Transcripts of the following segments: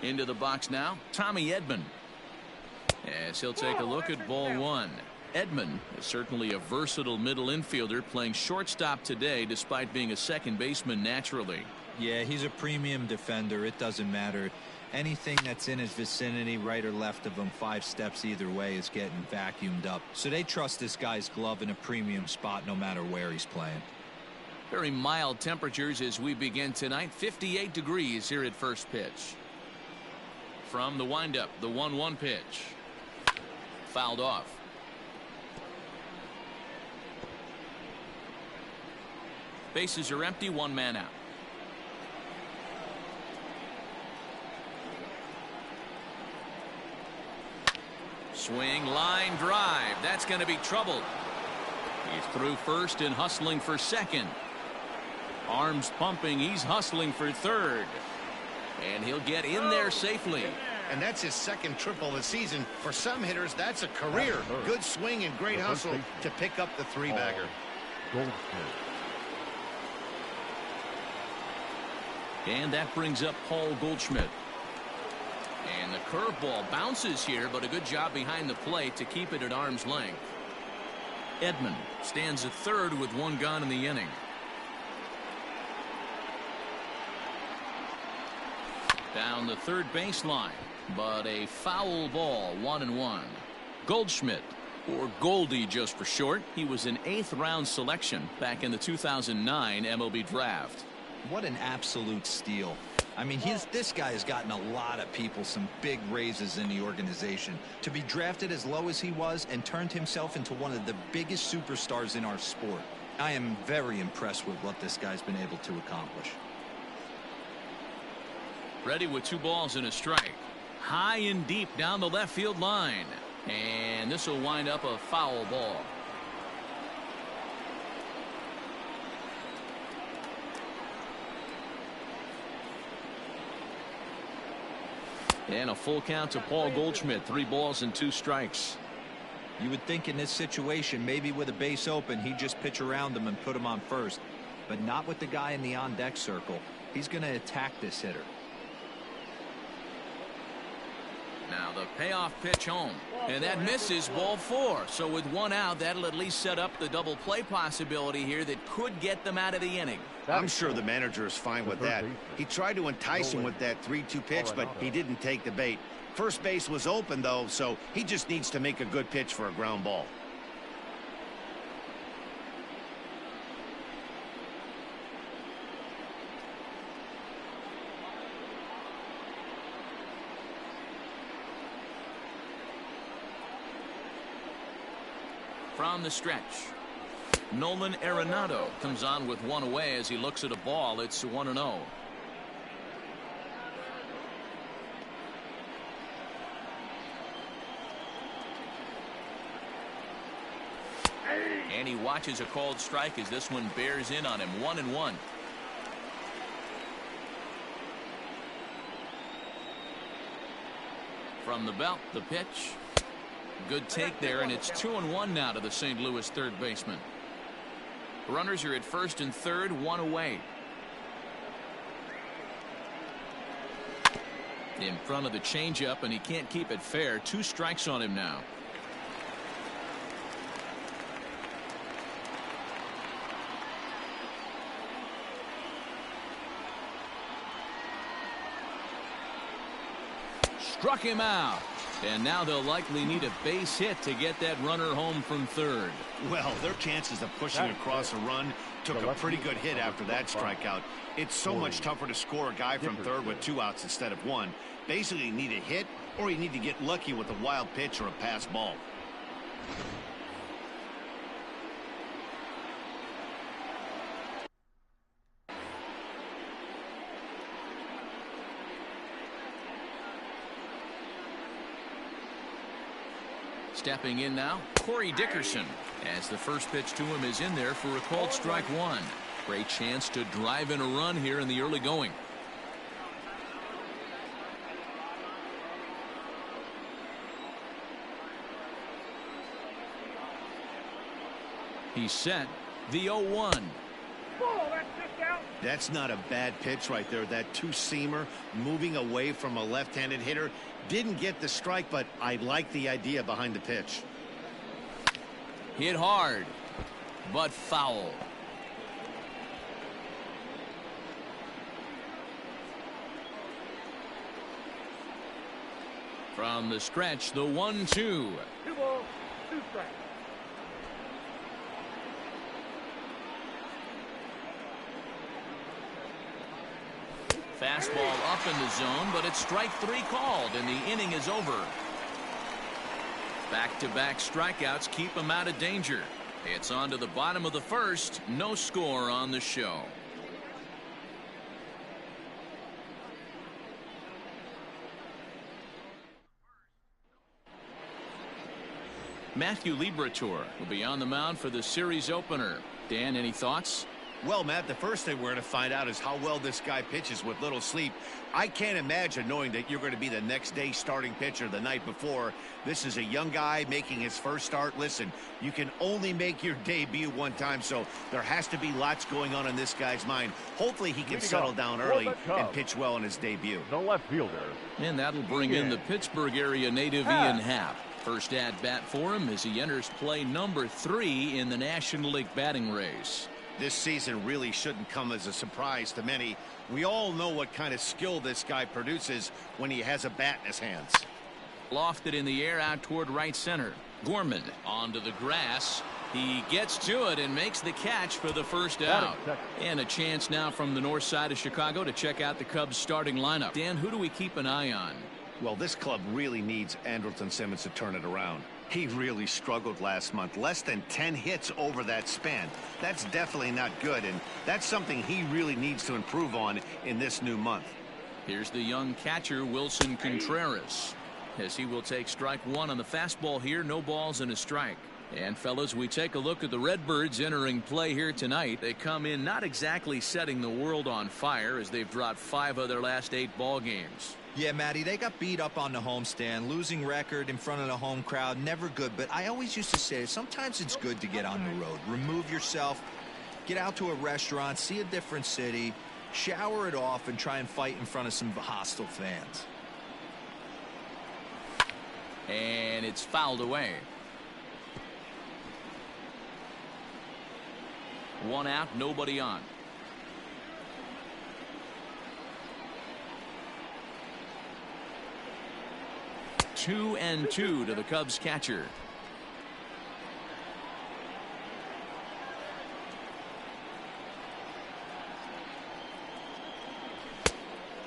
Into the box now, Tommy Edman. As he'll take a look at ball one. Edman is certainly a versatile middle infielder playing shortstop today despite being a second baseman naturally. Yeah, he's a premium defender. It doesn't matter. Anything that's in his vicinity, right or left of him, 5 steps either way, is getting vacuumed up. So they trust this guy's glove in a premium spot no matter where he's playing. Very mild temperatures as we begin tonight. 58 degrees here at first pitch. From the windup, the 1-1 pitch. Fouled off. Bases are empty, 1 man out. Swing, line drive. That's going to be trouble. He's through first and hustling for second. Arms pumping. He's hustling for third. And he'll get in there safely. And that's his second triple of the season. For some hitters, that's a career. Good swing and great hustle to pick up the 3-bagger. And that brings up Paul Goldschmidt. And the curveball bounces here, but a good job behind the plate to keep it at arm's length. Edman stands at third with 1 gone in the inning. Down the third baseline, but a foul ball, 1-1. Goldschmidt, or Goldie just for short, he was an 8th round selection back in the 2009 MLB draft. What an absolute steal. I mean, this guy has gotten a lot of people some big raises in the organization. To be drafted as low as he was and turned himself into one of the biggest superstars in our sport. I am very impressed with what this guy's been able to accomplish. Ready with 2 balls and a strike. High and deep down the left field line. And this will wind up a foul ball. And a full count to Paul Goldschmidt. 3 balls and 2 strikes. You would think in this situation, maybe with a base open, he'd just pitch around him and put him on first. But not with the guy in the on-deck circle. He's going to attack this hitter. Now the payoff pitch home. And that misses, ball 4. So with 1 out, that'll at least set up the double play possibility here that could get them out of the inning. I'm sure the manager is fine with that. He tried to entice him with that 3-2 pitch, but he didn't take the bait. First base was open, though, so he just needs to make a good pitch for a ground ball. From the stretch, Nolan Arenado comes on with 1 away as he looks at a ball. It's 1-0. And he watches a called strike as this one bears in on him. 1-1. From the belt, the pitch. Good take there, and it's 2-1 now to the St. Louis third baseman. Runners are at first and third, 1 away. In front of the changeup, and he can't keep it fair. 2 strikes on him now. Struck him out. And now they'll likely need a base hit to get that runner home from third. Well, their chances of pushing across a run took a pretty good hit after that strikeout. It's so much tougher to score a guy from third with 2 outs instead of 1. Basically, you need a hit or you need to get lucky with a wild pitch or a pass ball. Stepping in now, Corey Dickerson, as the first pitch to him is in there for a called strike 1. Great chance to drive in a run here in the early going. He's set. The 0-1. That's not a bad pitch right there. That two-seamer moving away from a left-handed hitter. Didn't get the strike, but I like the idea behind the pitch. Hit hard, but foul. From the stretch, the 1-2. 2 balls, 2 strikes. Fastball up in the zone, but it's strike 3 called, and the inning is over. Back-to-back strikeouts keep him out of danger. It's on to the bottom of the first. No score on the show. Matthew Liberatore will be on the mound for the series opener. Dan, any thoughts? Well, Matt, the first thing we're going to find out is how well this guy pitches with little sleep. I can't imagine knowing that you're going to be the next day starting pitcher the night before. This is a young guy making his first start. Listen, you can only make your debut one time, so there has to be lots going on in this guy's mind. Hopefully he can settle down early and pitch well in his debut. The left fielder. And that'll bring in the Pittsburgh area native Ian Happ. First at bat for him as he enters play number 3 in the National League batting race. This season really shouldn't come as a surprise to many. We all know what kind of skill this guy produces when he has a bat in his hands. Lofted in the air out toward right center. Gorman onto the grass. He gets to it and makes the catch for the first out. And a chance now from the north side of Chicago to check out the Cubs starting lineup. Dan, who do we keep an eye on? Well, this club really needs Andrelton Simmons to turn it around. He really struggled last month. Less than 10 hits over that span. That's definitely not good, and that's something he really needs to improve on in this new month. Here's the young catcher, Wilson Contreras, as he will take strike 1 on the fastball here. No balls and a strike. And fellas, we take a look at the Redbirds entering play here tonight. They come in not exactly setting the world on fire, as they've dropped 5 of their last 8 ball games. Yeah, Matty, they got beat up on the homestand. Losing record in front of the home crowd, never good. But I always used to say, sometimes it's good to get on the road. Remove yourself, get out to a restaurant, see a different city, shower it off, and try and fight in front of some hostile fans. And it's fouled away. 1 out, nobody on. Two and 2 to the Cubs catcher.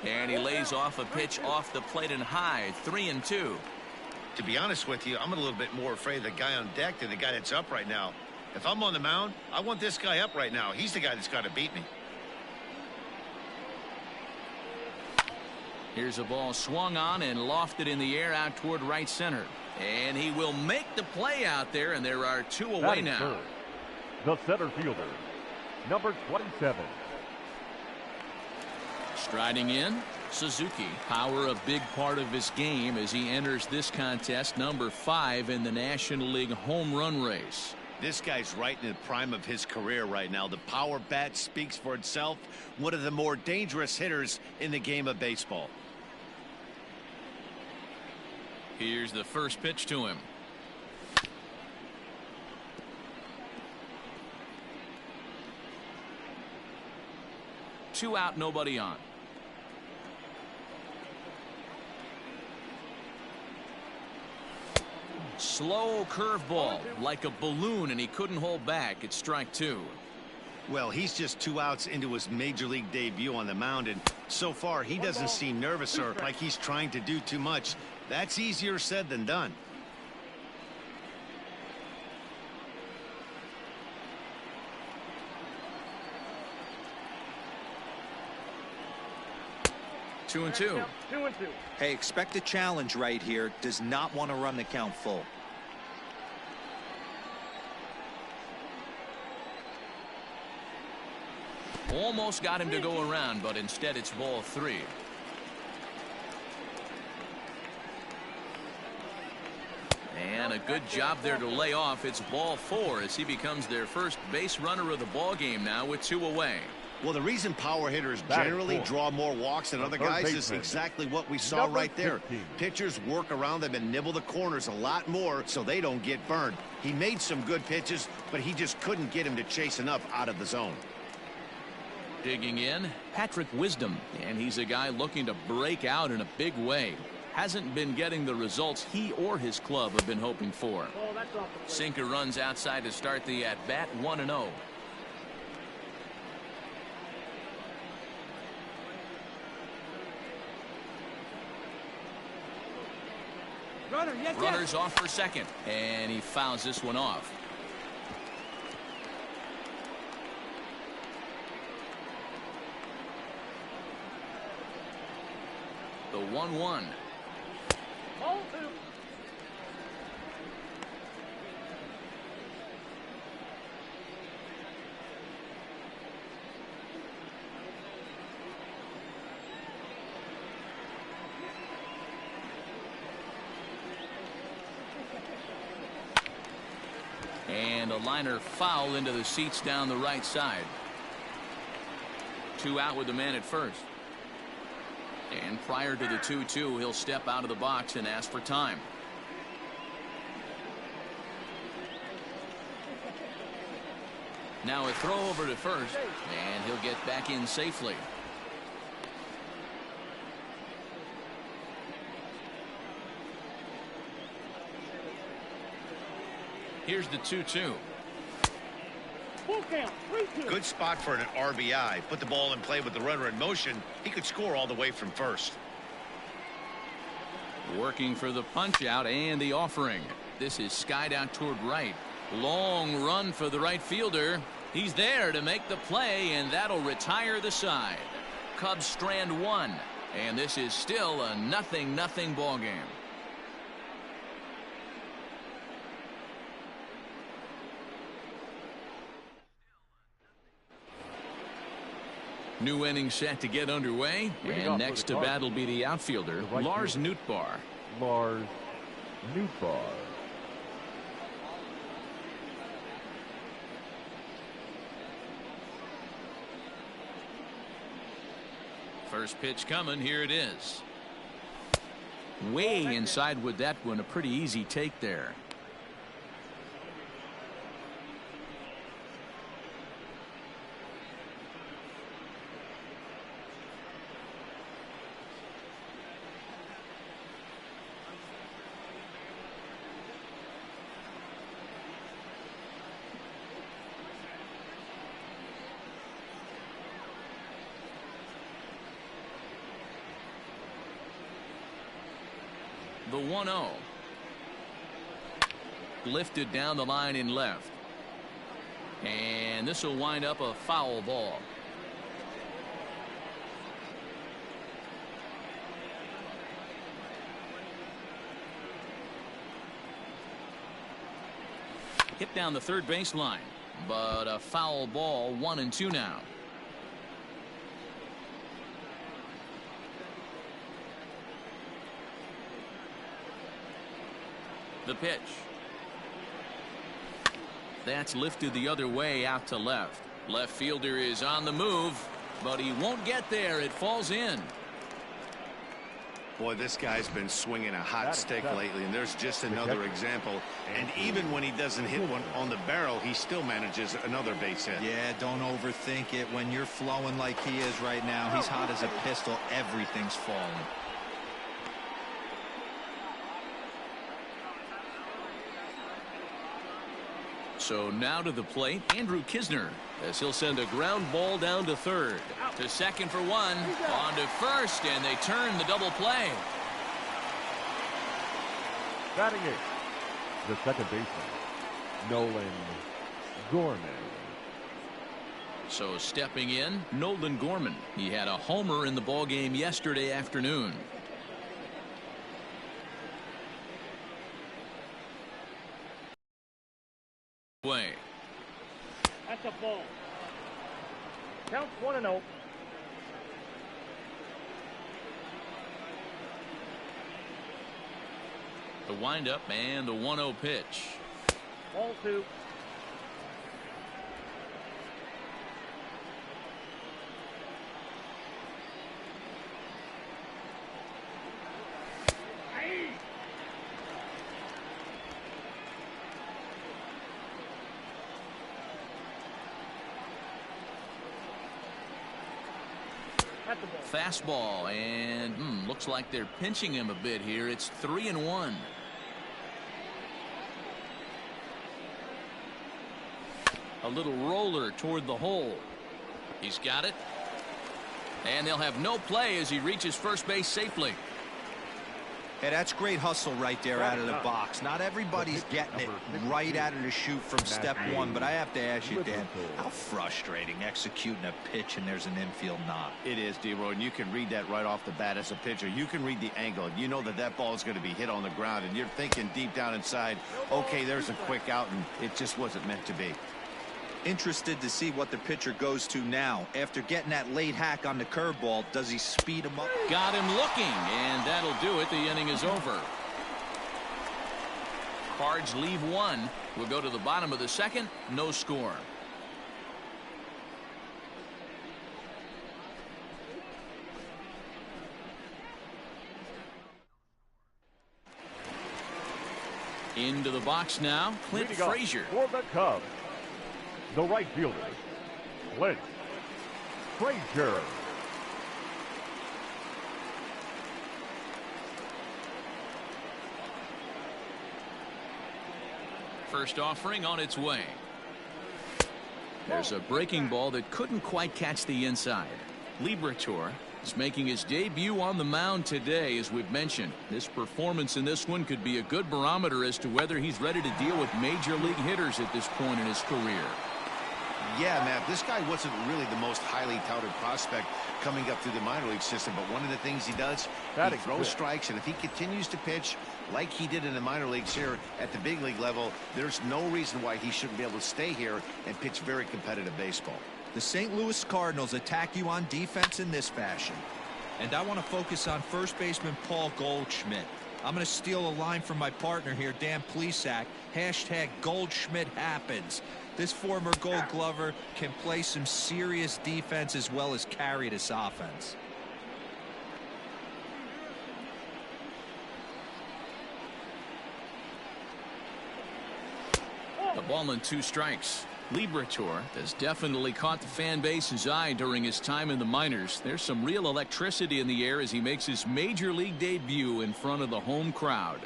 And he lays off a pitch off the plate and high. 3-2. To be honest with you, I'm a little bit more afraid of the guy on deck than the guy that's up right now. If I'm on the mound, I want this guy up right now. He's the guy that's got to beat me. Here's a ball swung on and lofted in the air out toward right center. And he will make the play out there, and there are 2 away now. Third. The center fielder, number 27. Striding in, Suzuki. Power a big part of his game as he enters this contest, number 5 in the National League home run race. This guy's right in the prime of his career right now. The power bat speaks for itself. One of the more dangerous hitters in the game of baseball. Here's the first pitch to him. Two out, nobody on. Slow curveball like a balloon, and he couldn't hold back. It's strike 2. Well, he's just 2 outs into his major league debut on the mound, and so far he doesn't seem nervous or like he's trying to do too much. That's easier said than done. Two and two. Hey, expect a challenge right here. Does not want to run the count full. Almost got him to go around, but instead it's ball 3. And a good job there to lay off. It's ball 4 as he becomes their first base runner of the ball game now with 2 away. Well, the reason power hitters generally draw more walks than other guys is exactly what we saw right there. Pitchers work around them and nibble the corners a lot more so they don't get burned. He made some good pitches, but he just couldn't get him to chase enough out of the zone. Digging in, Patrick Wisdom, and he's a guy looking to break out in a big way. Hasn't been getting the results he or his club have been hoping for. Sinker runs outside to start the at-bat, 1-0. Runners off for second, and he fouls this one off. The 1-1. And a liner foul into the seats down the right side. 2 out with the man at first. And prior to the 2-2, he'll step out of the box and ask for time. Now a throw over to first, and he'll get back in safely. Here's the 2-2. Good spot for an RBI. Put the ball in play with the runner in motion. He could score all the way from first. Working for the punch out and the offering. This is skied out toward right. Long run for the right fielder. He's there to make the play, and that'll retire the side. Cubs strand 1, and this is still a 0-0 ball game. New inning set to get underway, and next to bat will be the outfielder, Lars Nootbaar. Lars Nootbaar. First pitch coming. Here it is. Way inside with that one. A pretty easy take there. The 1-0. Lifted down the line in left. And this will wind up a foul ball. Hit down the third baseline, but a foul ball, 1-2 now. The pitch. That's lifted the other way out to left. Left fielder is on the move, but he won't get there. It falls in. Boy, this guy's been swinging a hot stick lately, and there's just another example. And even when he doesn't hit one on the barrel, he still manages another base hit. Yeah, don't overthink it. When you're flowing like he is right now, he's hot as a pistol. Everything's falling. So now to the plate, Andrew Kisner, as he'll send a ground ball down to third. To second for one, on to first, and they turn the double play. Batting eighth, the second baseman, Nolan Gorman. So stepping in, Nolan Gorman. He had a homer in the ballgame yesterday afternoon. Way. That's a ball. Counts 1-0. The windup and the 1-0 pitch. Ball 2. At the ball. Fastball, and looks like they're pinching him a bit here. It's 3-1. A little roller toward the hole. He's got it. And they'll have no play as he reaches first base safely. Hey, that's great hustle right there out of the box. Not everybody's getting it right out of the chute from step one, but I have to ask you, Dan, how frustrating executing a pitch and there's an infield knock. It is, D-Roy, and you can read that right off the bat as a pitcher. You can read the angle. You know that that ball is going to be hit on the ground, and you're thinking deep down inside, okay, there's a quick out, and it just wasn't meant to be. Interested to see what the pitcher goes to now. After getting that late hack on the curveball, does he speed him up? Got him looking, and that'll do it. The inning is over. Cards leave one. We'll go to the bottom of the second. No score. Into the box now, Clint Frazier. For the Cubs, the right fielder, Clint Frazier. First offering on its way. There's a breaking ball that couldn't quite catch the inside. Liberatore is making his debut on the mound today, as we've mentioned. This performance in this one could be a good barometer as to whether he's ready to deal with major league hitters at this point in his career. Yeah, Matt, this guy wasn't really the most highly touted prospect coming up through the minor league system, but one of the things he does, he throws strikes, and if he continues to pitch like he did in the minor leagues here at the big league level, there's no reason why he shouldn't be able to stay here and pitch very competitive baseball. The St. Louis Cardinals attack you on defense in this fashion. And I want to focus on first baseman Paul Goldschmidt. I'm going to steal a line from my partner here, Dan Plesac. Hashtag Goldschmidt happens. This former Gold Glover can play some serious defense as well as carry this offense. The ball and 2 strikes. Liberatore has definitely caught the fan base's eye during his time in the minors. There's some real electricity in the air as he makes his major league debut in front of the home crowd.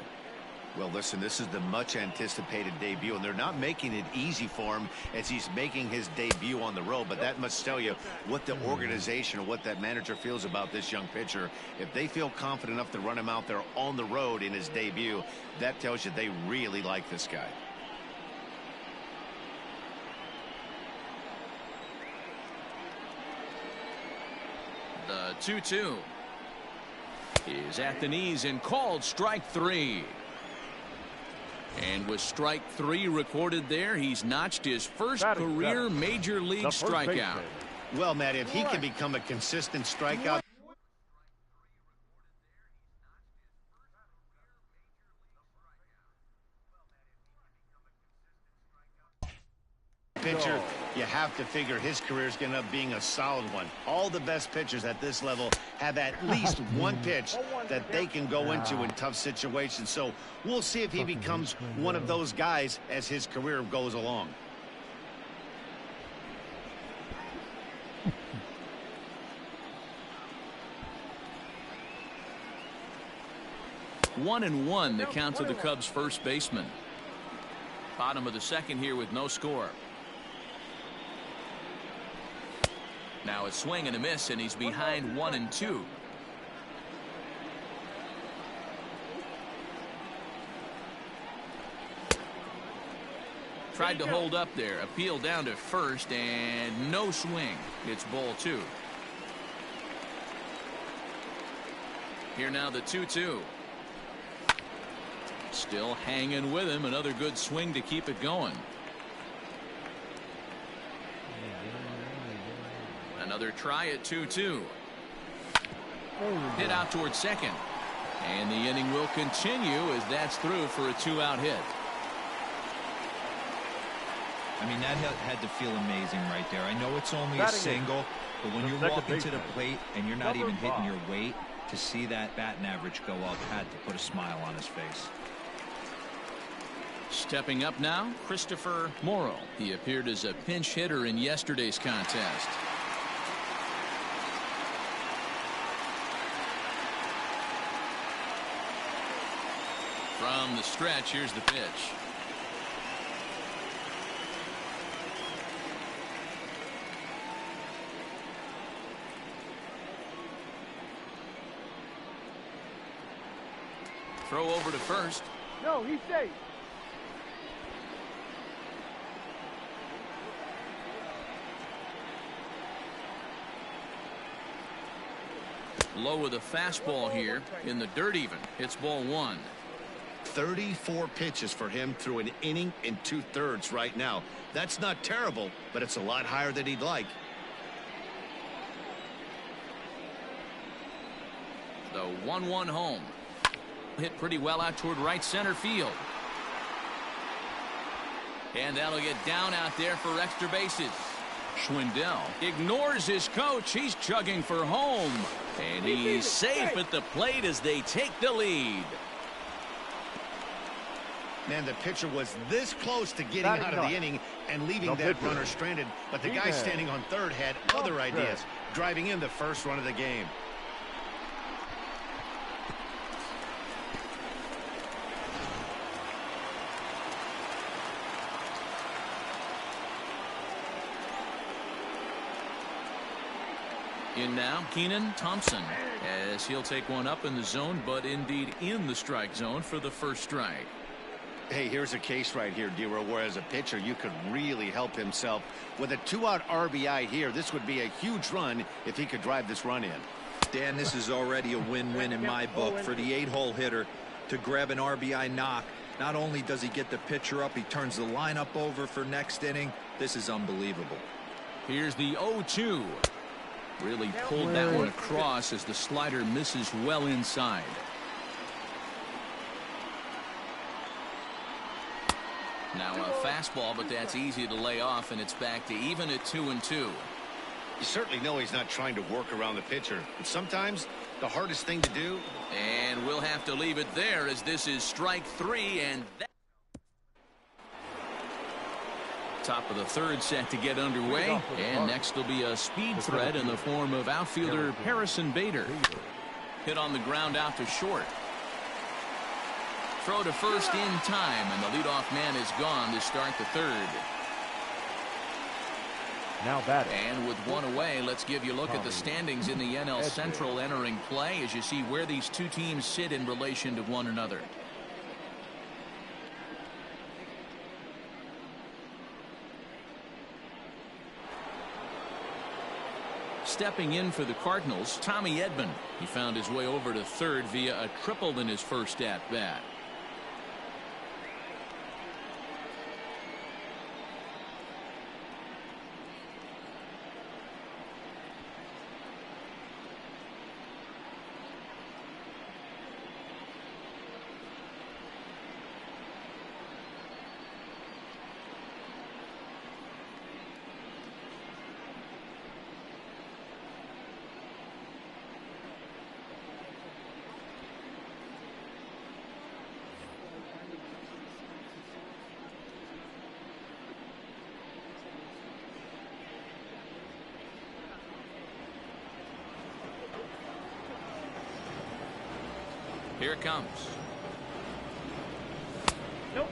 Well, listen, this is the much anticipated debut, and they're not making it easy for him as he's making his debut on the road, but that must tell you what the organization or what that manager feels about this young pitcher. If they feel confident enough to run him out there on the road in his debut, that tells you they really like this guy. The 2-2 is at the knees and called strike 3. And with strike 3 recorded there, he's notched his first career major league strikeout. Well, Matt, if he can become a consistent strikeout pitcher, you have to figure his career is going to end up being a solid one. All the best pitchers at this level have at least one pitch that they can go into in tough situations. So we'll see if he becomes one of those guys as his career goes along. One and one, the count to the Cubs first baseman. Bottom of the second here with no score. Now a swing and a miss, and he's behind 1-2. Tried to hold up there. Appeal down to first, and no swing. It's ball 2. Here now the 2-2. Still hanging with him. Another good swing to keep it going. Another try at 2-2. Hit out towards second. And the inning will continue as that's through for a 2-out hit. I mean, that had to feel amazing right there. I know it's only a single, but when you're walking to the plate and you're not even hitting your weight, to see that batting average go up had to put a smile on his face. Stepping up now, Christopher Morrow. He appeared as a pinch hitter in yesterday's contest. From the stretch, here's the pitch. Throw over to first. No, he's safe. Low with a fastball here in the dirt even. It's ball one. 34 pitches for him through an inning and 2/3 right now. That's not terrible, but it's a lot higher than he'd like. The 1-1 home. Hit pretty well out toward right center field. And that'll get down out there for extra bases. Schwindel ignores his coach. He's chugging for home. And he's safe at the plate as they take the lead. Man, the pitcher was this close to getting out of the inning and leaving that runner stranded. But the guy standing on third had other ideas, driving in the first run of the game. In now, Thompson, as he'll take one up in the zone, but indeed in the strike zone for the first strike. Hey, here's a case right here, D-Row, where as a pitcher, you could really help himself. With a 2-out RBI here, this would be a huge run if he could drive this run in. Dan, this is already a win-win in my book for the 8-hole hitter to grab an RBI knock. Not only does he get the pitcher up, he turns the lineup over for next inning. This is unbelievable. Here's the 0-2. Really pulled that one across as the slider misses well inside. Now a fastball, but that's easy to lay off, and it's back to even at 2-2. You certainly know he's not trying to work around the pitcher. And sometimes the hardest thing to do. And we'll have to leave it there as this is strike three, and that top of the third set to get underway, and next will be a speed threat in the form of outfielder Harrison Bader. Hit on the ground out to short. Throw to first in time, and the leadoff man is gone to start the third. Now batting. And with one away, let's give you a look at the standings in the NL Central entering play as you see where these two teams sit in relation to one another. Stepping in for the Cardinals, Tommy Edman. He found his way over to third via a triple in his first at-bat. Here it comes.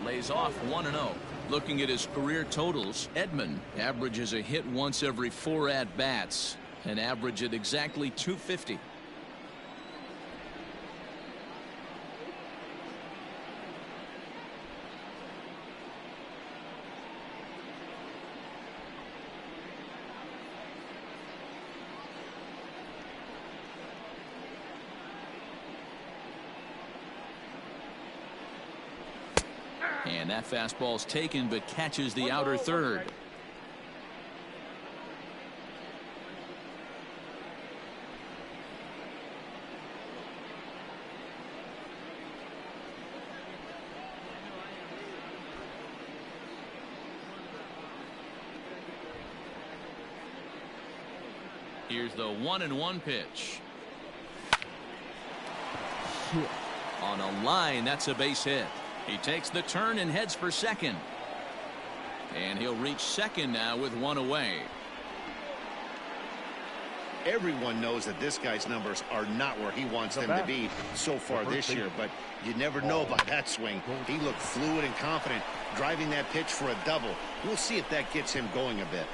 Lays off 1-0. Looking at his career totals, Edman averages a hit once every 4 at-bats, an average at exactly .250. And that fastball's taken but catches the outer third. Here's the 1-1 pitch. On a line, that's a base hit. He takes the turn and heads for second. And he'll reach second now with one away. Everyone knows that this guy's numbers are not where he wants them to be so far this year, but you never know about that swing. He looked fluid and confident, driving that pitch for a double. We'll see if that gets him going a bit.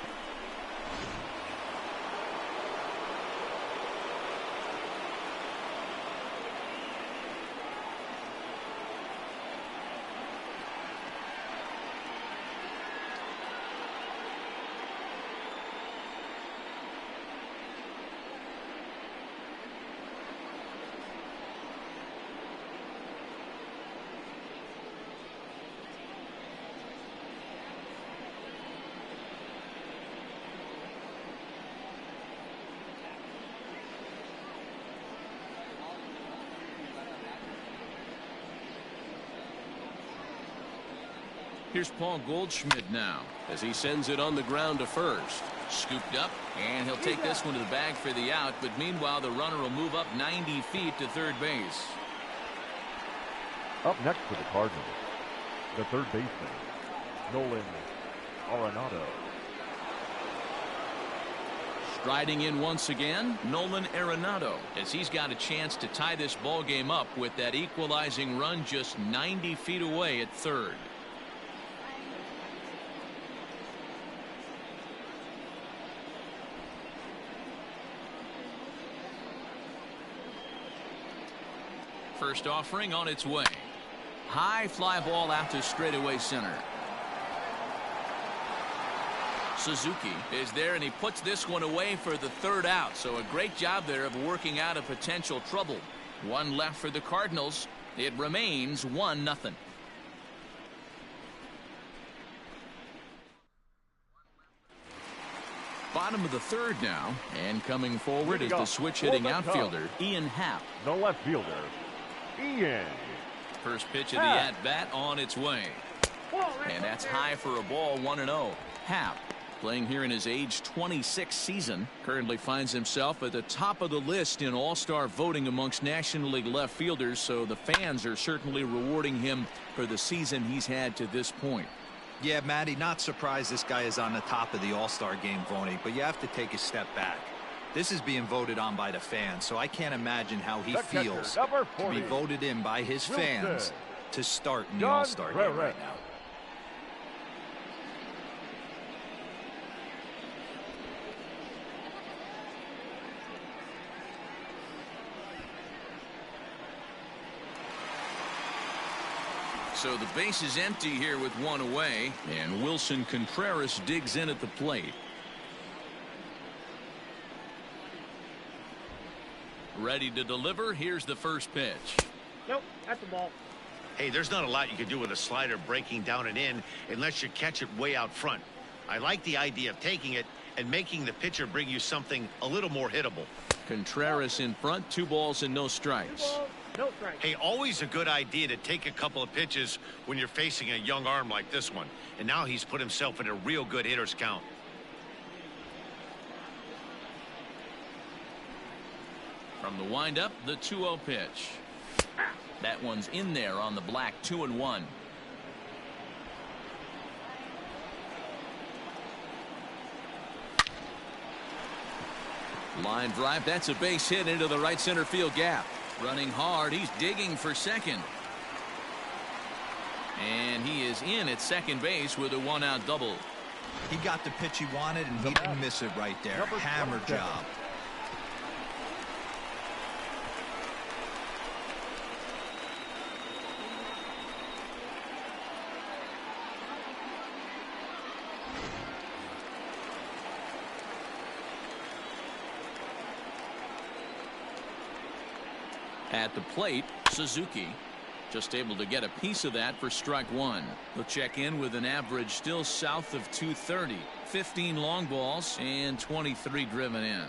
Here's Paul Goldschmidt now as he sends it on the ground to first. Scooped up, and he'll take this one to the bag for the out, but meanwhile the runner will move up 90 feet to third base. Up next for the Cardinals, the third baseman, Nolan Arenado. Striding in once again, Nolan Arenado, as he's got a chance to tie this ball game up with that equalizing run just 90 feet away at third. First offering on its way. High fly ball out to straightaway center. Suzuki is there, and he puts this one away for the third out. So a great job there of working out a potential trouble. One left for the Cardinals. It remains 1-0. Bottom of the third now, and coming forward is the switch-hitting outfielder, Ian Happ. The left fielder, Ian. First pitch of the at-bat on its way. And that's high for a ball, 1-0. Happ, playing here in his age 26 season, currently finds himself at the top of the list in all-star voting amongst National League left fielders, so the fans are certainly rewarding him for the season he's had to this point. Yeah, Matty, not surprised this guy is on the top of the All-Star game voting, but you have to take a step back. This is being voted on by the fans, so I can't imagine how he feels to be voted in by his fans to start in the All-Star game right now. So the base is empty here with one away, and Wilson Contreras digs in at the plate. Ready to deliver. Here's the first pitch. Nope, that's the ball. Hey, there's not a lot you can do with a slider breaking down and in unless you catch it way out front. I like the idea of taking it and making the pitcher bring you something a little more hittable. Contreras in front, 2 balls and no strikes. No strike. Hey, always a good idea to take a couple of pitches when you're facing a young arm like this one. And now he's put himself in a real good hitter's count. From the windup, the 2-0 pitch. That one's in there on the black, 2-1. Line drive, that's a base hit into the right center field gap. Running hard, he's digging for second. And he is in at second base with a 1-out double. He got the pitch he wanted, and he didn't miss it right there. Hammer job. At the plate, Suzuki just able to get a piece of that for strike one. He'll check in with an average still south of 230. 15 long balls and 23 driven in.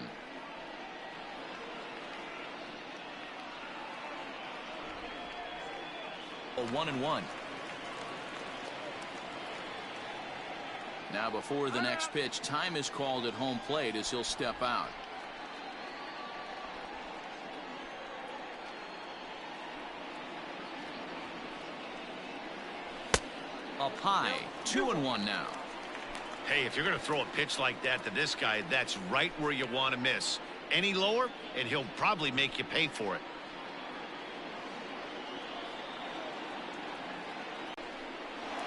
A 1-1. Now before the next pitch, time is called at home plate as he'll step out. Up high, 2-1 now. Hey, if you're going to throw a pitch like that to this guy, that's right where you want to miss. any lower, and he'll probably make you pay for it.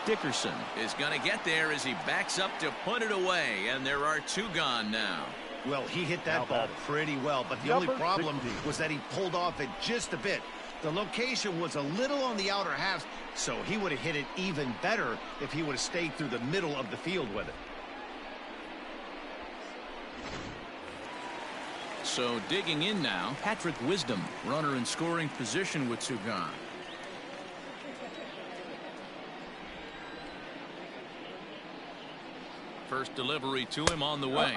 Dickerson is going to get there as he backs up to put it away, and there are 2 gone now. Well, he hit that ball pretty well, but the only problem was that he pulled off it just a bit. The location was a little on the outer half, so he would have hit it even better if he would have stayed through the middle of the field with it. So digging in now, Patrick Wisdom, runner in scoring position with 2 gone. First delivery to him on the way.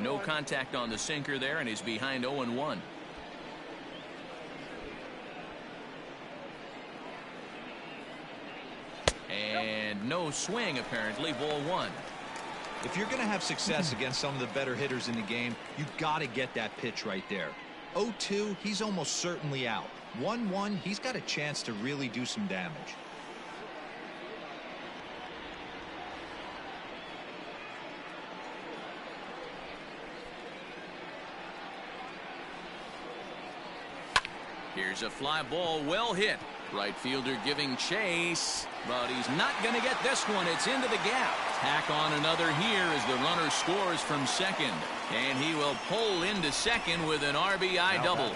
No contact on the sinker there, and he's behind 0-1. And no swing, apparently. Ball 1. If you're going to have success against some of the better hitters in the game, you got to get that pitch right there. 0-2, he's almost certainly out. 1-1, he's got a chance to really do some damage. Here's a fly ball, well hit. Right fielder giving chase, but he's not going to get this one. It's into the gap. Tack on another here as the runner scores from second, and he will pull into second with an RBI double.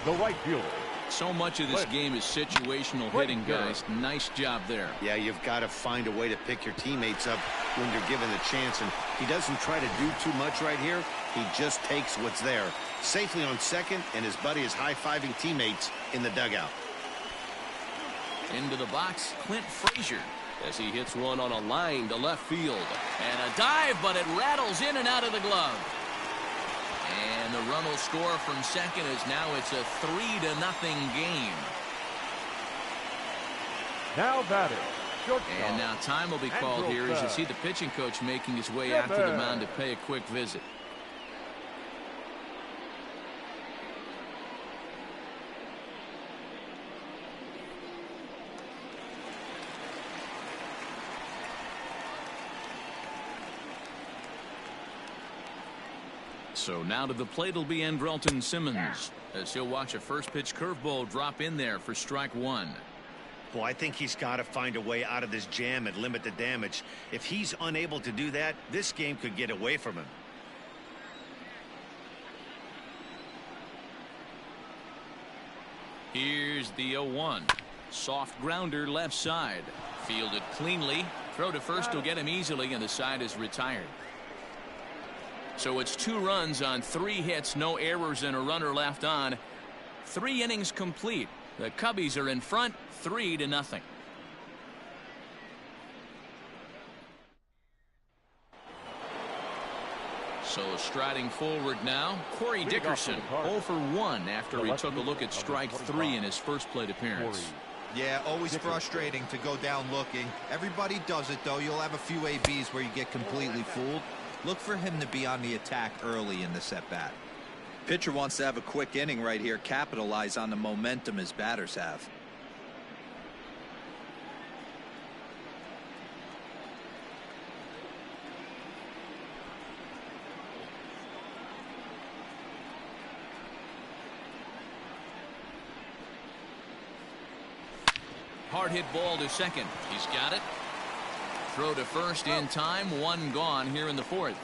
The right fielder. So much of this game is situational hitting, guys. Nice job there. Yeah, you've got to find a way to pick your teammates up when you're given the chance, and he doesn't try to do too much right here. He just takes what's there. Safely on second, and his buddy is high-fiving teammates in the dugout. Into the box, Clint Frazier, as he hits one on a line to left field. And a dive, but it rattles in and out of the glove. And the run will score from second as now it's a 3-0 game. Now batting. And now time will be called here as you see the pitching coach making his way out to the mound to pay a quick visit. So now to the plate will be Andrelton Simmons as he'll watch a first pitch curveball drop in there for strike 1. Well, I think he's got to find a way out of this jam and limit the damage. If he's unable to do that, this game could get away from him. Here's the 0-1. Soft grounder left side. Fielded cleanly. Throw to first will get him easily, and the side is retired. So it's 2 runs on 3 hits, no errors, and a runner left on. 3 innings complete. The Cubbies are in front, 3-0. So striding forward now, Corey Dickerson, 0 for 1 after he took a look at strike 3 in his first plate appearance. Yeah, always frustrating to go down looking. Everybody does it, though. You'll have a few ABs where you get completely fooled. Look for him to be on the attack early in this at-bat. Pitcher wants to have a quick inning right here, capitalize on the momentum his batters have. Hard hit ball to second. He's got it. Throw to first in time. 1 gone here in the 4th.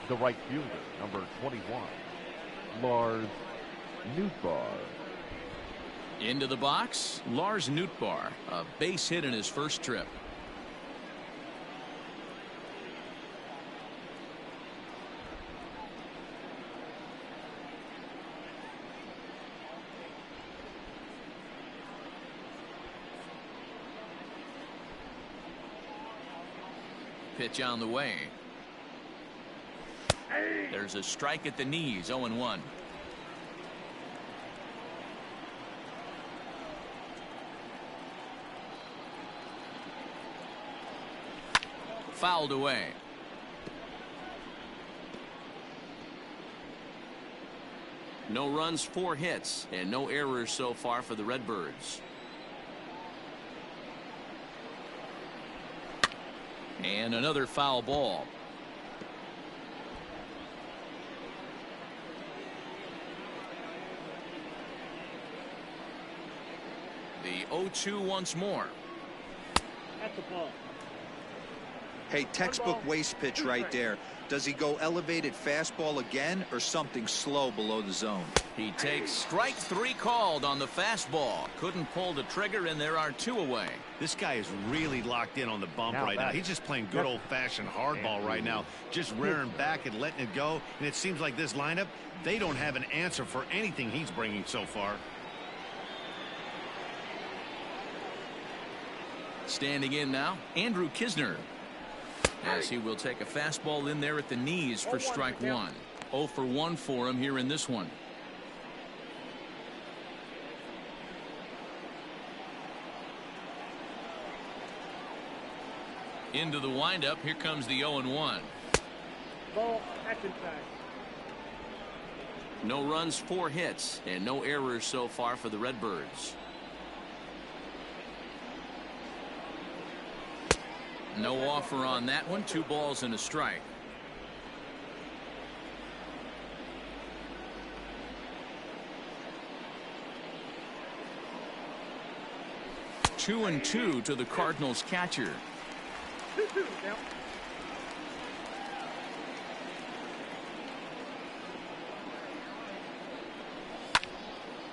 The right fielder, number 21, Lars Nootbaar. Into the box, Lars Nootbaar, a base hit in his first trip. Pitch on the way. There's a strike at the knees. 0-1. Fouled away. No runs, 4 hits, and no errors so far for the Redbirds. And another foul ball. 0-2 once more. At the ball. Hey, textbook waste pitch right there. Does he go elevated fastball again or something slow below the zone? He takes strike 3 called on the fastball. Couldn't pull the trigger, and there are 2 away. This guy is really locked in on the bump right now. He's just playing good old-fashioned hardball right now, just rearing back and letting it go. And it seems like this lineup, they don't have an answer for anything he's bringing so far. Standing in now, Andrew Kisner, as he will take a fastball in there at the knees for strike 1. 0 for 1 for him here in this one. Into the windup. Here comes the 0-1. Ball. That's inside. No runs, 4 hits, and no errors so far for the Redbirds. No offer on that one. 2 balls and a strike. Two and 2 to the Cardinals catcher. 2-2 now.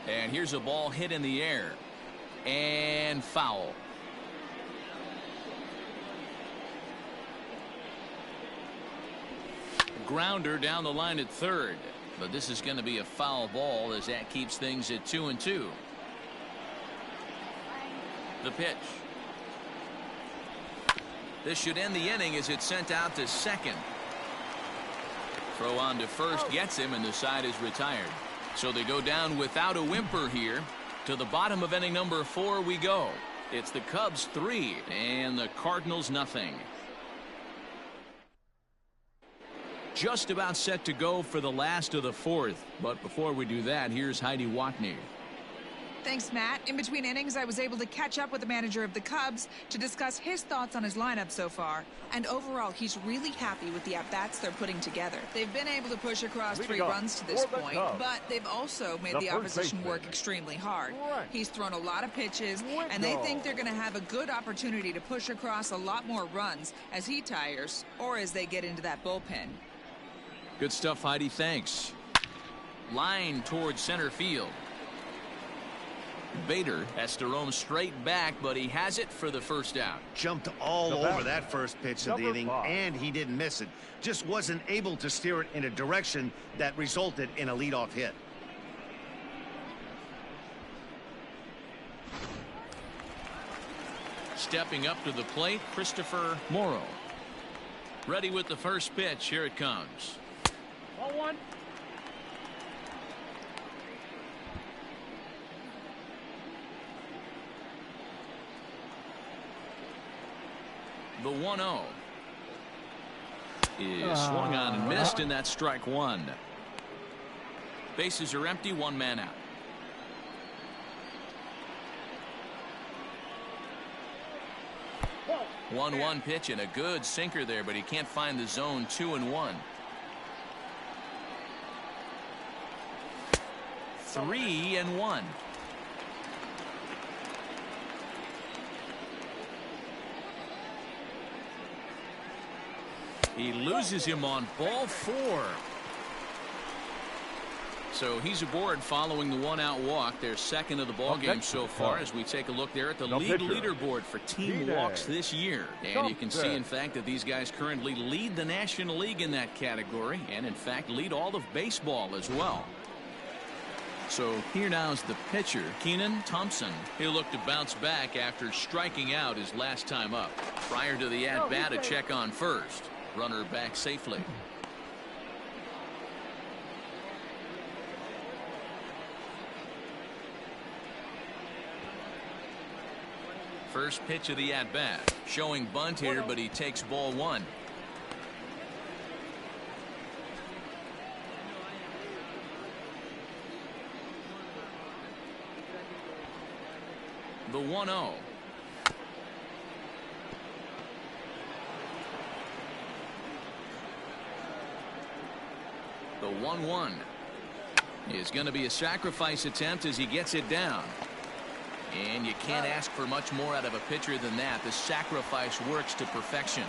And here's a ball hit in the air. And foul. Grounder down the line at third. But this is going to be a foul ball as that keeps things at 2 and 2. The pitch. This should end the inning as it's sent out to second. Throw on to first gets him, and the side is retired. So they go down without a whimper here. To the bottom of inning number 4 we go. It's the Cubs 3 and the Cardinals nothing. Just about set to go for the last of the 4th. But before we do that, here's Heidi Watney. Thanks, Matt. In between innings, I was able to catch up with the manager of the Cubs to discuss his thoughts on his lineup so far. And overall, he's really happy with the at-bats they're putting together. They've been able to push across 3 runs to this point, but they've also made the opposition work extremely hard. He's thrown a lot of pitches, and they think they're going to have a good opportunity to push across a lot more runs as he tires or as they get into that bullpen. Good stuff, Heidi. Thanks. Line towards center field. Bader has to roam straight back, but he has it for the first out. Jumped all over that first pitch of the inning, and he didn't miss it. Just wasn't able to steer it in a direction that resulted in a leadoff hit. Stepping up to the plate, Christopher Morrow. Ready with the first pitch. Here it comes. 0-1. The 1-0 is swung on and missed, and that's strike 1. Bases are empty, 1 man out. Ball. 1-1 pitch and a good sinker there, but he can't find the zone. 2-1. 3-1. He loses him on ball 4. So he's aboard following the 1-out walk. Their second of the ball game so far as we take a look there at the league leaderboard for team walks this year. And you can see, in fact, that these guys currently lead the National League in that category and, in fact, lead all of baseball as well. So here now is the pitcher, Keenan Thompson. He'll look to bounce back after striking out his last time up. Prior to the at-bat, a check on first. Runner back safely. First pitch of the at-bat. Showing bunt here, but he takes ball 1. The 1-0. The 1-1 is going to be a sacrifice attempt as he gets it down. And you can't ask for much more out of a pitcher than that. The sacrifice works to perfection.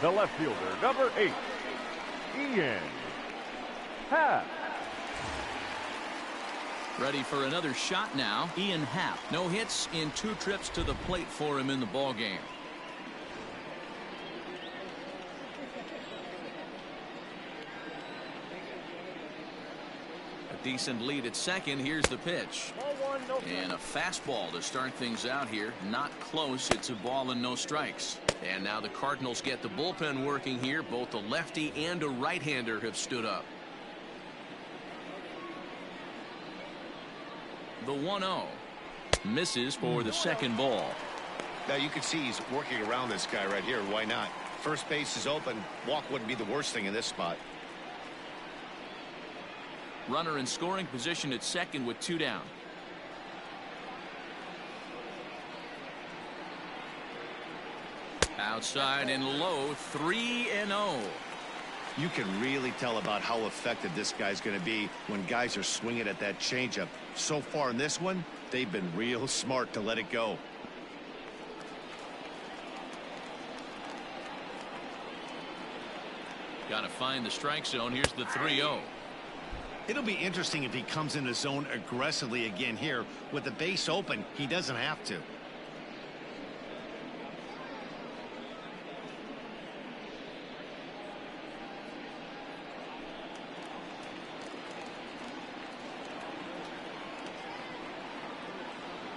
The left fielder, number 8, Ian Happ. Ready for another shot now. Ian Happ. No hits in 2 trips to the plate for him in the ball game. A decent lead at second. Here's the pitch. And a fastball to start things out here. Not close. It's a ball and no strikes. And now the Cardinals get the bullpen working here. Both a lefty and a right-hander have stood up. The 1-0 misses for the second ball. Now you can see he's working around this guy right here. Why not? First base is open. Walk wouldn't be the worst thing in this spot. Runner in scoring position at second with 2 down. Outside and low, 3-0. You can really tell about how effective this guy's going to be when guys are swinging at that changeup. So far in this one, they've been real smart to let it go. Got to find the strike zone. Here's the 3-0. It'll be interesting if he comes in the zone aggressively again here. With the base open, he doesn't have to.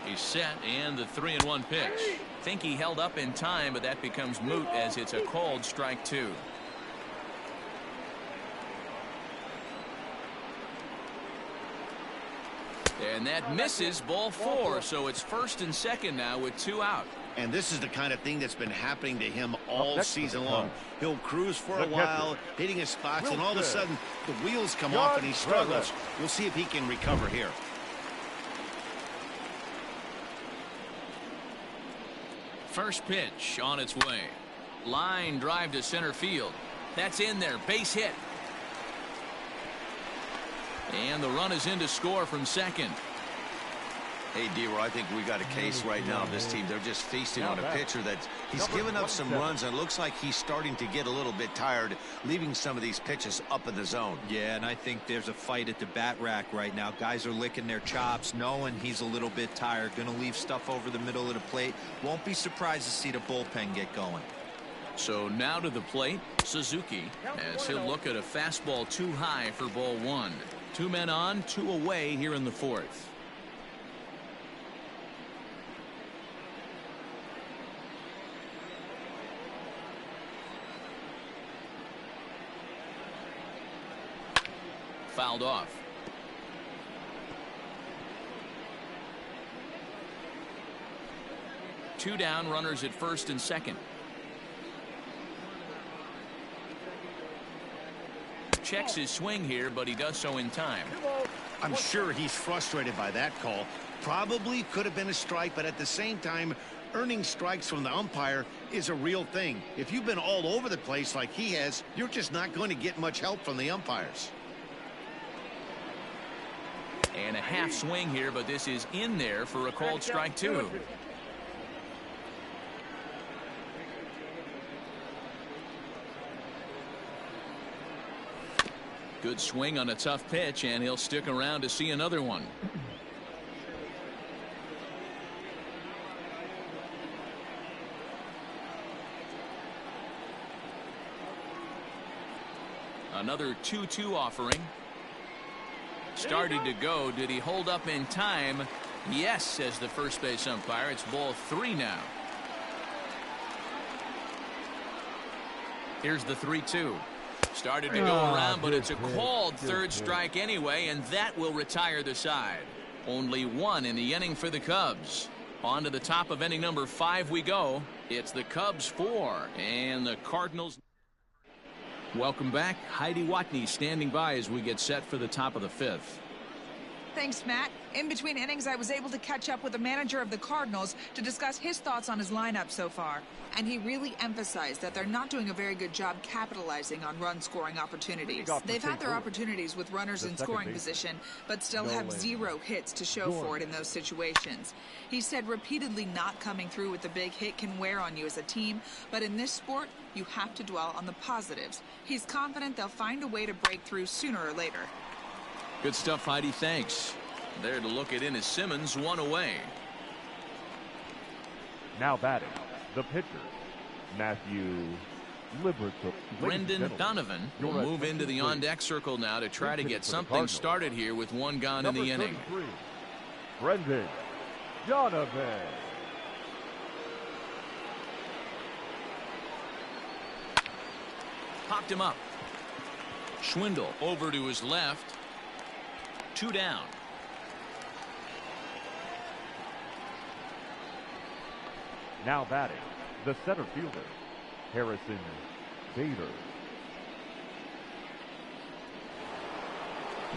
He's set, and the 3-1 pitch. Think he held up in time, but that becomes moot as it's a called strike 2. And that misses, ball 4, so it's first and second now with 2 out. And this is the kind of thing that's been happening to him all season long. He'll cruise for a while, hitting his spots, and all of a sudden the wheels come off and he struggles. We'll see if he can recover here. First pitch on its way. Line drive to center field. That's in there. Base hit. And the run is in to score from second. Hey, D-Roy, I think we got a case right now of this team. They're just feasting on a pitcher that he's given up some runs, and it looks like he's starting to get a little bit tired, leaving some of these pitches up in the zone. Yeah, and I think there's a fight at the bat rack right now. Guys are licking their chops, knowing he's a little bit tired. Going to leave stuff over the middle of the plate. Won't be surprised to see the bullpen get going. So now to the plate, Suzuki, as he'll look at a fastball too high for ball 1. 2 men on, 2 away here in the 4th. Fouled off. Two down, runners at first and second. Checks his swing here, but he does so in time. I'm sure he's frustrated by that call. Probably could have been a strike, but at the same time, earning strikes from the umpire is a real thing. If you've been all over the place like he has, you're just not going to get much help from the umpires. And a half swing here, but this is in there for a called strike 2. Good swing on a tough pitch, and he'll stick around to see another one. Another 2-2 offering. Started to go. Did he hold up in time? Yes, says the first base umpire. It's ball 3 now. Here's the 3-2. Started to go around, but it's a called third strike anyway, and that will retire the side. Only 1 in the inning for the Cubs. On to the top of inning number 5 we go. It's the Cubs 4 and the Cardinals. Welcome back. Heidi Watney standing by as we get set for the top of the 5th. Thanks, Matt. In between innings, I was able to catch up with the manager of the Cardinals to discuss his thoughts on his lineup so far. And he really emphasized that they're not doing a very good job capitalizing on run-scoring opportunities. They've had their opportunities with runners in scoring position, but still have 0 hits to show for it in those situations. He said repeatedly not coming through with the big hit can wear on you as a team, but in this sport, you have to dwell on the positives. He's confident they'll find a way to break through sooner or later. Good stuff, Heidi. Thanks. There to look at Ennis Simmons, 1 away. Now batting, the pitcher, Matthew Liberatore. Brendan Donovan will move into the on-deck circle now to try to get something started here with 1 gone in the inning. Brendan Donovan. Popped him up. Schwindel over to his left. 2 down. Now batting, the center fielder, Harrison Bader.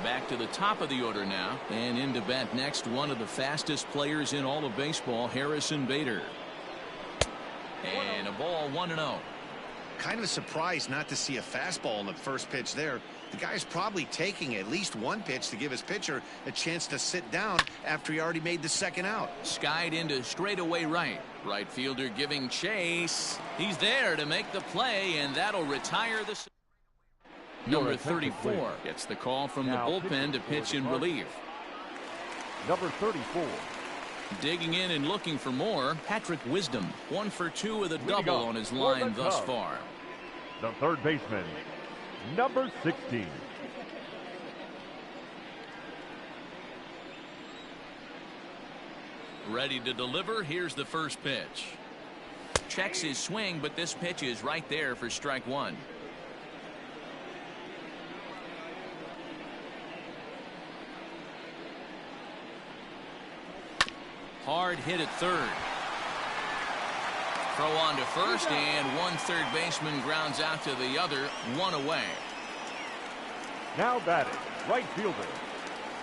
Back to the top of the order now, and in to bat next, one of the fastest players in all of baseball, Harrison Bader. And a ball, 1-0. Kind of surprised not to see a fastball in the first pitch there. The guy's probably taking at least 1 pitch to give his pitcher a chance to sit down after he already made the second out. Skied into straightaway right. Right fielder giving chase. He's there to make the play, and that'll retire the... Number 34 gets the call from the bullpen to pitch in relief. Number 34. Digging in and looking for more, Patrick Wisdom. 1 for 2 with a double on his line thus far. The third baseman, number 16. Ready to deliver. Here's the first pitch. Checks his swing, but this pitch is right there for strike 1. Hard hit at third. Throw on to first, and one third baseman grounds out to the other, 1 away. Now batting, right fielder.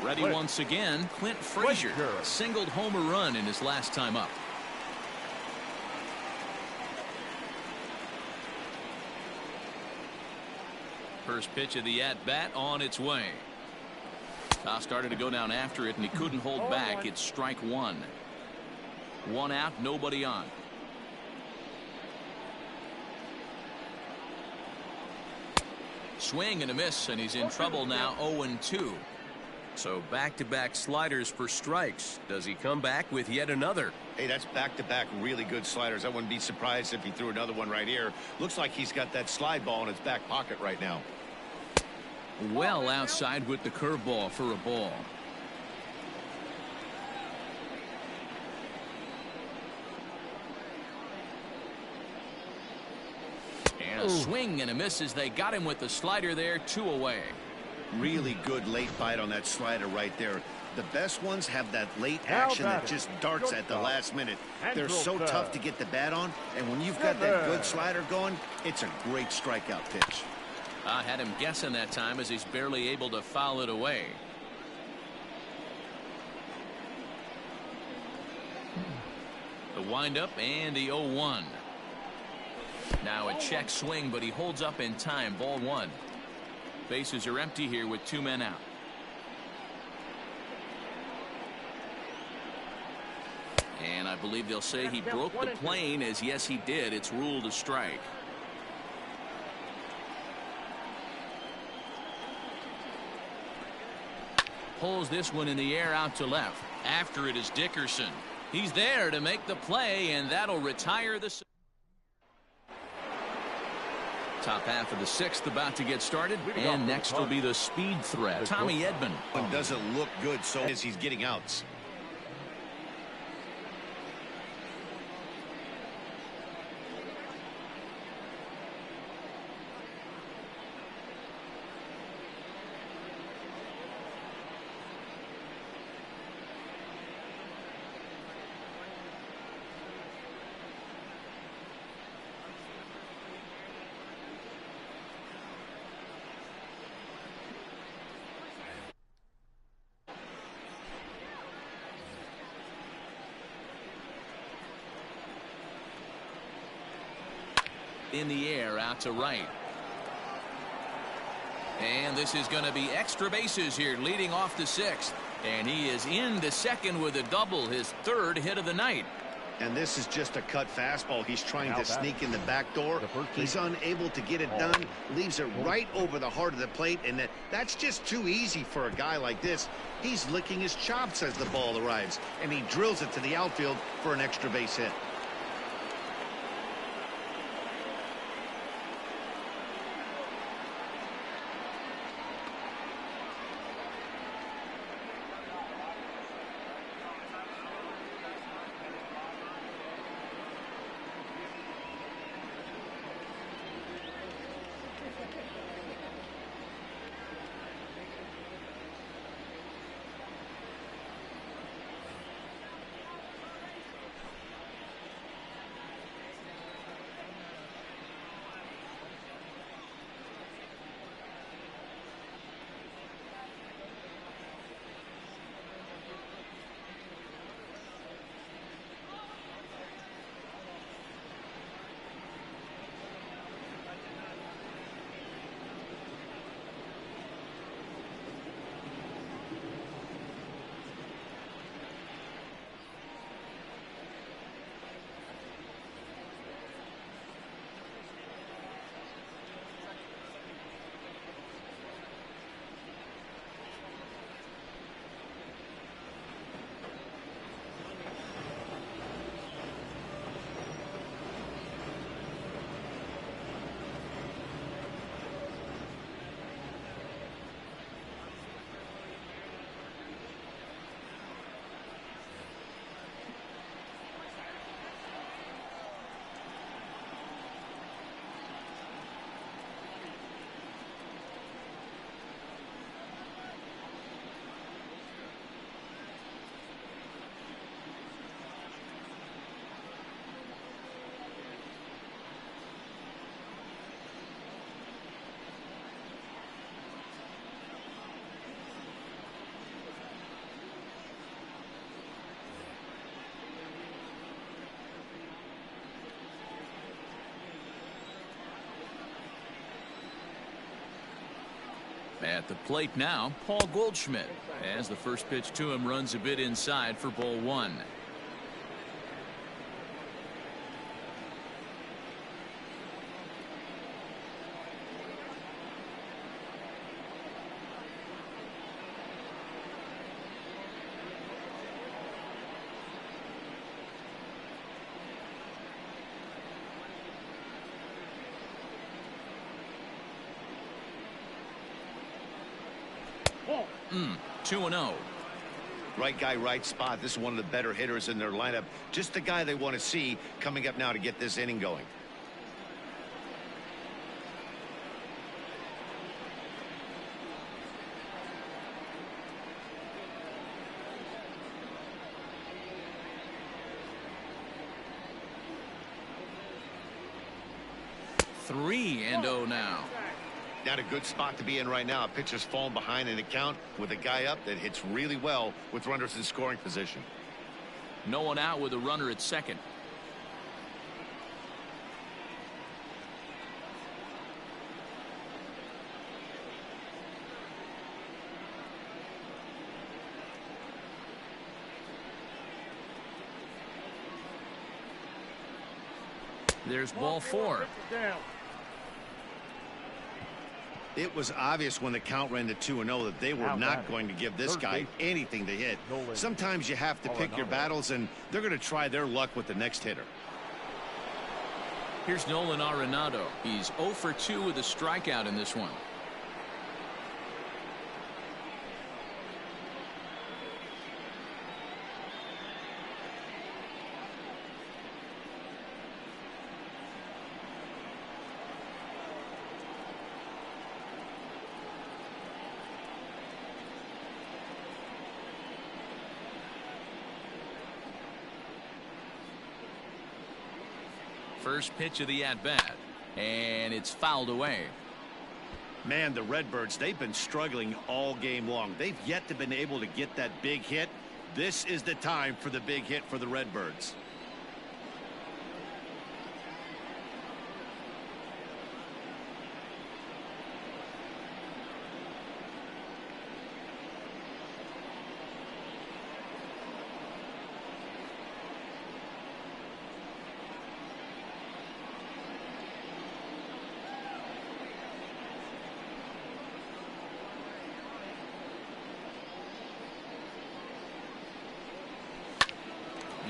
Ready once again, Clint Frazier singled home a run in his last time up. First pitch of the at-bat on its way. Started to go down after it, and he couldn't hold back. It's strike 1. 1 out, nobody on. Swing and a miss, and he's in trouble now, 0-2. So back-to-back sliders for strikes. Does he come back with yet another? Hey, that's back-to-back really good sliders. I wouldn't be surprised if he threw another one right here. Looks like he's got that slide ball in his back pocket right now. Well outside with the curveball for a ball. And a swing and a miss as they got him with the slider there, 2 away. Really good late bite on that slider right there. The best ones have that late action that just darts at the last minute. They're so tough to get the bat on, and when you've got that good slider going, it's a great strikeout pitch. I had him guessing that time as he's barely able to foul it away. The windup and the 0-1. Now a check swing, but he holds up in time. Ball 1. Bases are empty here with 2 men out. And I believe they'll say he broke the plane, as yes he did. It's ruled a strike. Pulls this one in the air out to left. After it is Dickerson. He's there to make the play, and that'll retire the... Top half of the 6th about to get started, and next will be the speed threat, Tommy Edman. Doesn't look good so as he's getting outs. in the air out to right. And this is going to be extra bases here leading off the 6th. And he is into second with a double, his 3rd hit of the night. And this is just a cut fastball. He's trying to sneak in the back door. He's unable to get it done. Leaves it right over the heart of the plate. And that's just too easy for a guy like this. He's licking his chops as the ball arrives. And he drills it to the outfield for an extra base hit. At the plate now, Paul Goldschmidt, as the first pitch to him runs a bit inside for ball 1. Ball. 2-0. Right guy, right spot. This is one of the better hitters in their lineup. Just the guy they want to see coming up now to get this inning going. Three and 0 now. Not a good spot to be in right now. A pitcher's fallen behind in the count with a guy up that hits really well with runners in scoring position. No one out with a runner at second. There's ball 4. Down. It was obvious when the count ran to 2-0 that they were not going to give this guy anything to hit. Sometimes you have to pick your battles, and they're going to try their luck with the next hitter. Here's Nolan Arenado. He's 0 for 2 with a strikeout in this one. First pitch of the at-bat, and it's fouled away. Man, the Redbirds, they've been struggling all game long. They've yet to been able to get that big hit. This is the time for the big hit for the Redbirds.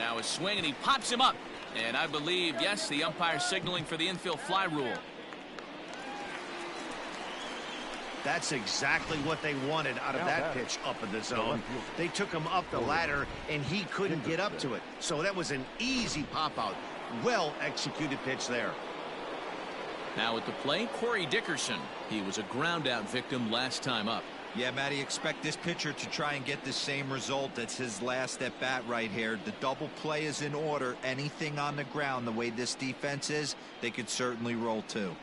Now a swing, and he pops him up. And I believe, yes, the umpire signaling for the infield fly rule. That's exactly what they wanted out of that pitch up in the zone. They took him up the ladder, and he couldn't get up to it. So that was an easy pop-out. Well-executed pitch there. Now at the plate, Corey Dickerson. He was a ground-out victim last time up. Yeah, Matty, expect this pitcher to try and get the same result. That's his last at-bat right here. The double play is in order. Anything on the ground, the way this defense is, they could certainly roll too.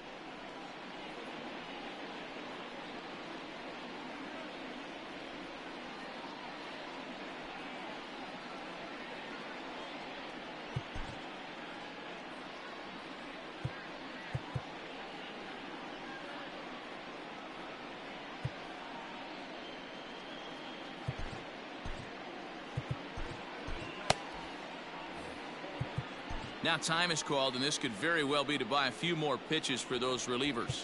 Now time is called, and this could very well be to buy a few more pitches for those relievers.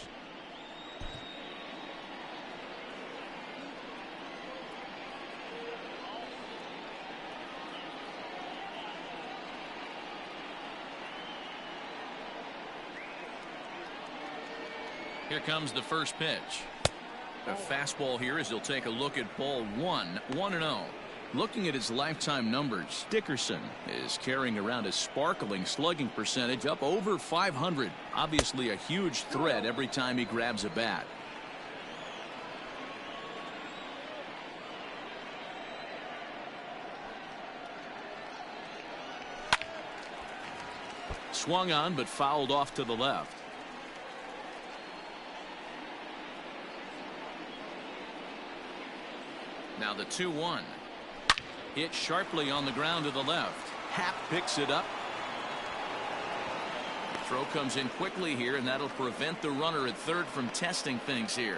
Here comes the first pitch. A fastball here as he'll take a look at ball one. 1-0. Looking at his lifetime numbers, Dickerson is carrying around a sparkling slugging percentage up over 500. Obviously a huge threat every time he grabs a bat. Swung on but fouled off to the left. Now the 2-1. Hit sharply on the ground to the left. Happ picks it up. Throw comes in quickly here, and that'll prevent the runner at third from testing things here.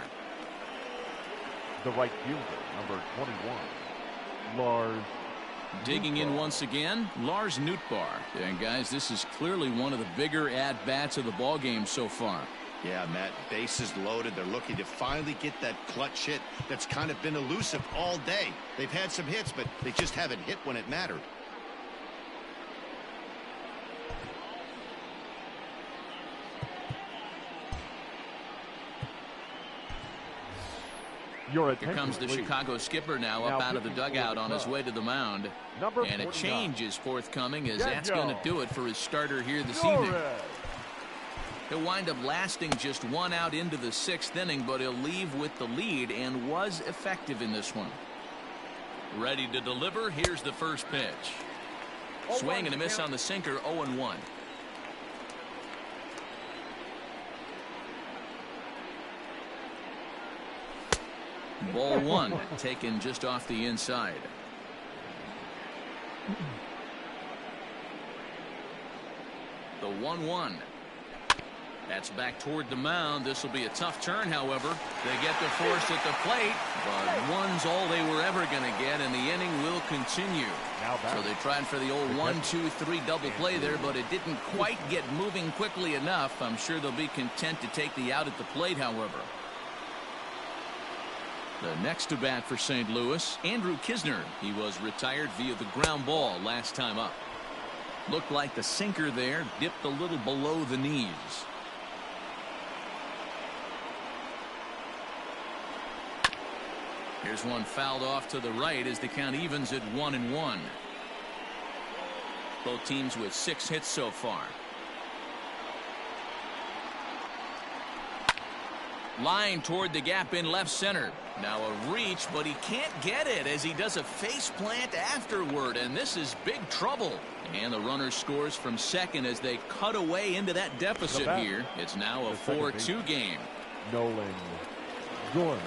The right fielder, number 21, Lars. Digging in once again, Lars Nootbaar. And guys, this is clearly one of the bigger at-bats of the ballgame so far. Yeah, Matt, bases loaded. They're looking to finally get that clutch hit that's kind of been elusive all day. They've had some hits, but they just haven't hit when it mattered. Here comes the Chicago skipper now up out of the dugout on his way to the mound. And a change is forthcoming, as that's going to do it for his starter here this evening. He'll wind up lasting just one out into the sixth inning, but he'll leave with the lead and was effective in this one. Ready to deliver. Here's the first pitch. Swing and a miss on the sinker. 0-1. Ball one, taken just off the inside. The 1-1. That's back toward the mound. This will be a tough turn, however. They get the force at the plate, but one's all they were ever going to get, and the inning will continue. So they tried for the old 1-2-3 double play there, but it didn't quite get moving quickly enough. I'm sure they'll be content to take the out at the plate, however. The next to bat for St. Louis, Andrew Kisner. He was retired via the ground ball last time up. Looked like the sinker there dipped a little below the knees. Here's one fouled off to the right as the count evens at 1-1. Both teams with 6 hits so far. Line toward the gap in left center. Now a reach, but he can't get it as he does a face plant afterward, and this is big trouble. And the runner scores from second as they cut away into that deficit here. It's now a 4-2 game. Nolan Gorman.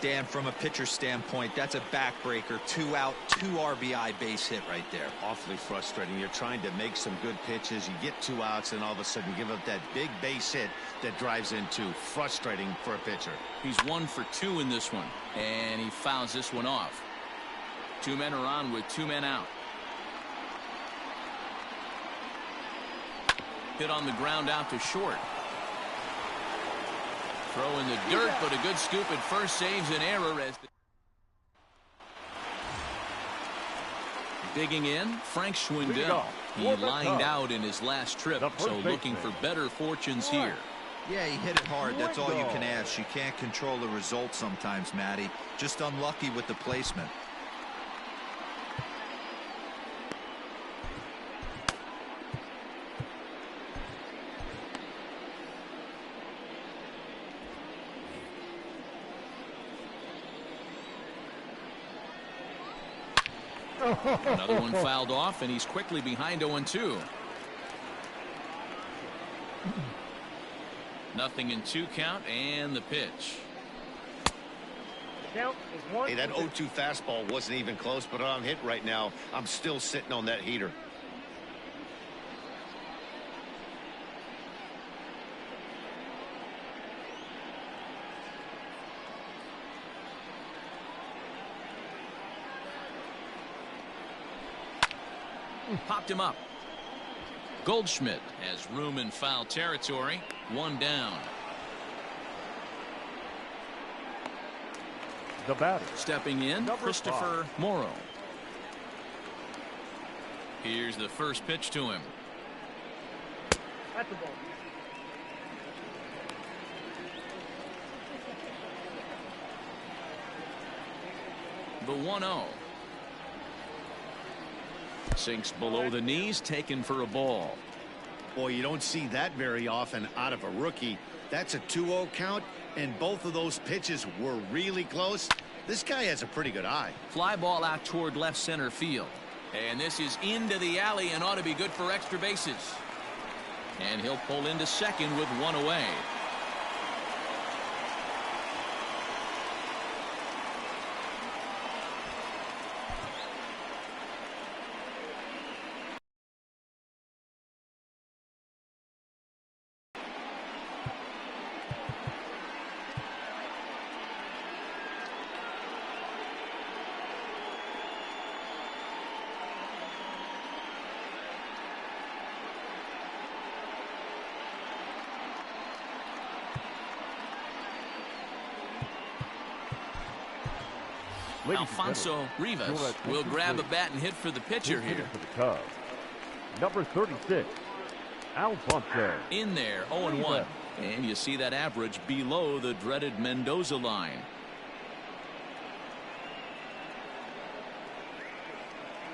Dan, from a pitcher standpoint, that's a backbreaker. 2 out, 2 RBI base hit right there. Awfully frustrating. You're trying to make some good pitches. You get 2 outs, and all of a sudden give up that big base hit that drives in 2. Frustrating for a pitcher. He's 1 for 2 in this one, and he fouls this one off. 2 men are on with 2 men out. Hit on the ground out to short. Throw in the dirt, but a good scoop at first saves an error as Digging in, Frank Schwindel. He lined out in his last trip, so looking for better fortunes here. Yeah, he hit it hard. That's all you can ask. You can't control the result sometimes, Matty. Just unlucky with the placement. Another one fouled off, and he's quickly behind 0-2. Nothing in 2 count, and the pitch. Count is 1. Hey, that 0-2 fastball wasn't even close, but on hit right now, I'm still sitting on that heater. Popped him up. Goldschmidt has room in foul territory. 1 down. The batter. Stepping in, Christopher Morrow. Here's the first pitch to him. At the ball. The 1-0. Sinks below the knees, taken for a ball. Boy, you don't see that very often out of a rookie. That's a 2-0 count, and both of those pitches were really close. This guy has a pretty good eye. Fly ball out toward left center field. And this is into the alley and ought to be good for extra bases. And he'll pull into second with 1 away. Alfonso Rivas will grab a bat and hit for the pitcher here. For the Cubs. Number 36, Alfonso. In there, 0-1. And you see that average below the dreaded Mendoza line.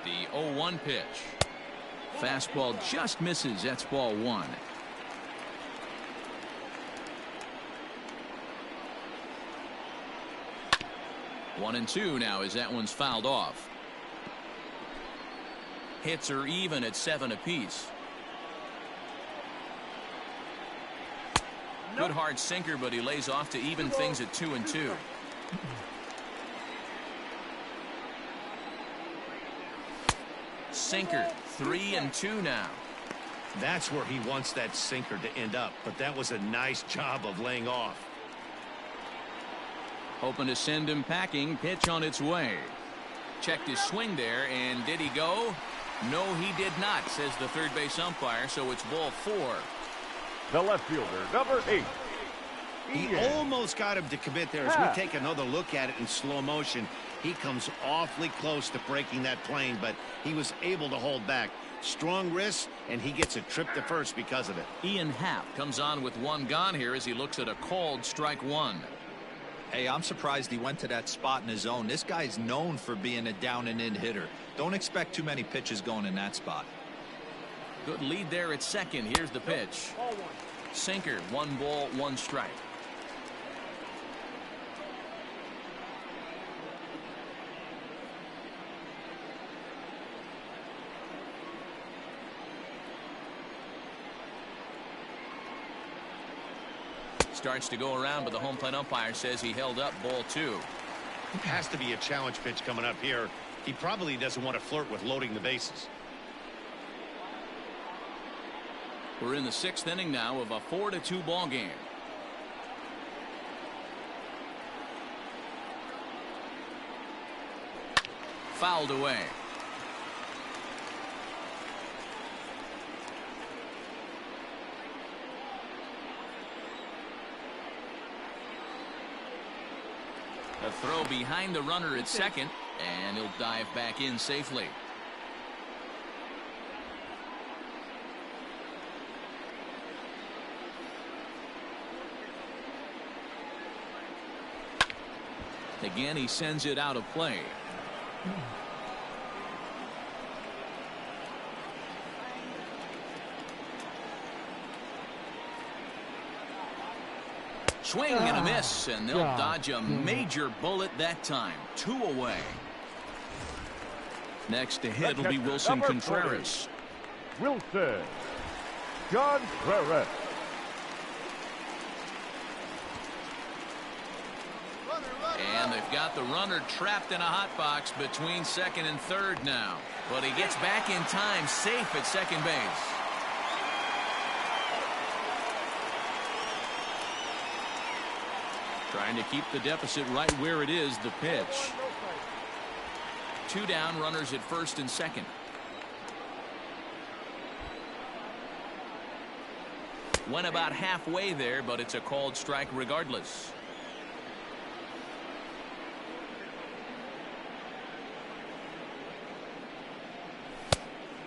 The 0-1 pitch. Fastball just misses. That's ball 1. One and 2 now as that one's fouled off. Hits are even at 7 apiece. Good hard sinker, but he lays off to even things at 2-2. Sinker, 3-2 now. That's where he wants that sinker to end up, but that was a nice job of laying off. Hoping to send him packing. Pitch on its way. Checked his swing there, and did he go? No, he did not, says the third base umpire, so it's ball 4. The left fielder, number 8. He almost got him to commit there. As we take another look at it in slow motion, he comes awfully close to breaking that plane, but he was able to hold back. Strong wrist, and he gets a trip to first because of it. Ian Happ comes on with 1 gone here as he looks at a called strike 1. Hey, I'm surprised he went to that spot in his zone. This guy's known for being a down and in hitter. Don't expect too many pitches going in that spot. Good lead there at second. Here's the pitch. Sinker, 1 ball, 1 strike. Starts to go around, but the home plate umpire says he held up ball 2. Has to be a challenge pitch coming up here. He probably doesn't want to flirt with loading the bases. We're in the 6th inning now of a 4-2 ball game. Fouled away. A throw behind the runner at second, and he'll dive back in safely. Again, he sends it out of play. Swing and a miss, and they'll dodge a major bullet that time. 2 away. Next to hit will be Wilson Contreras. Wilson Contreras. And they've got the runner trapped in a hot box between second and third now. But he gets back in time, safe at second base. Trying to keep the deficit right where it is, the pitch. 2 down, runners at first and second. Went about halfway there, but it's a called strike regardless.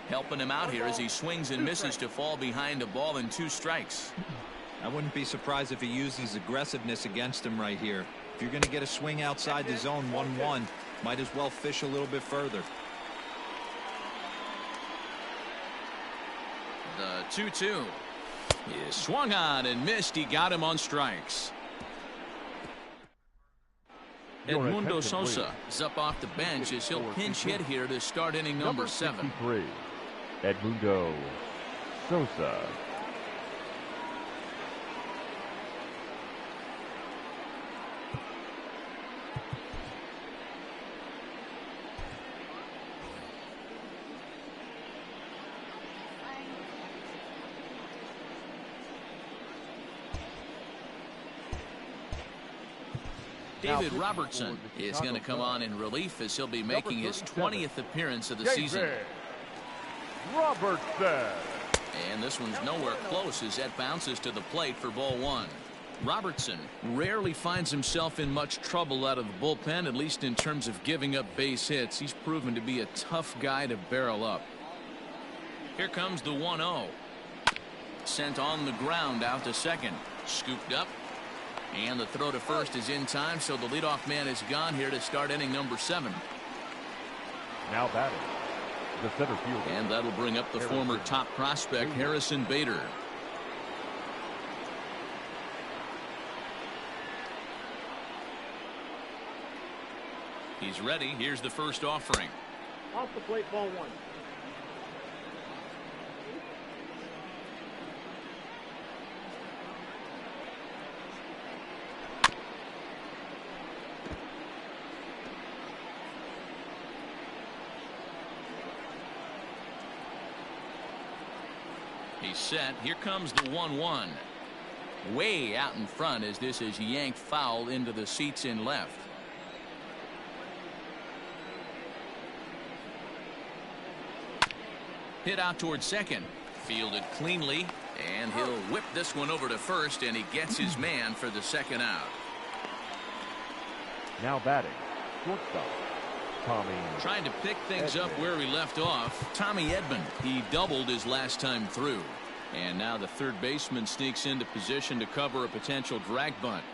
Helping him out here as he swings and misses to fall behind a ball and 2 strikes. I wouldn't be surprised if he uses aggressiveness against him right here. If you're going to get a swing outside the zone 1-1, might as well fish a little bit further. The 2-2 is swung on and missed. He got him on strikes. Edmundo Sosa is up off the bench as he'll pinch hit here to start inning number 7. Edmundo Sosa. David Robertson is going to come on in relief as he'll be making his 20th appearance of the season. Robertson. And this one's nowhere close as that bounces to the plate for ball 1. Robertson rarely finds himself in much trouble out of the bullpen, at least in terms of giving up base hits. He's proven to be a tough guy to barrel up. Here comes the 1-0. Sent on the ground out to second. Scooped up. And the throw to first is in time, so the leadoff man is gone here to start inning number 7. Now batting, the center fielder. And that'll bring up the former top prospect, Harrison Bader. He's ready. Here's the first offering. Off the plate, ball 1. He's set. Here comes the 1-1. Way out in front as this is yanked foul into the seats in left. Hit out towards second. Fielded cleanly. And he'll whip this one over to first, and he gets his man for the second out. Now batting, shortstop, Tommy. Trying to pick things up where he left off. Tommy Edman. He doubled his last time through. And now the third baseman sneaks into position to cover a potential drag bunt.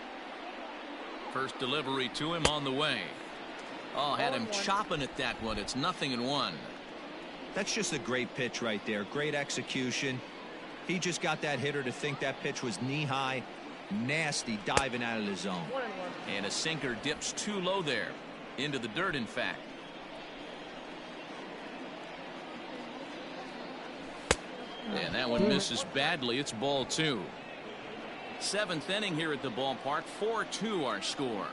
First delivery to him on the way. Oh, had him chopping at that one. It's 0-1. That's just a great pitch right there. Great execution. He just got that hitter to think that pitch was knee-high. Nasty diving out of the zone. And a sinker dips too low there. Into the dirt, in fact. And that one misses badly. It's ball 2. 7th inning here at the ballpark. 4-2 our score.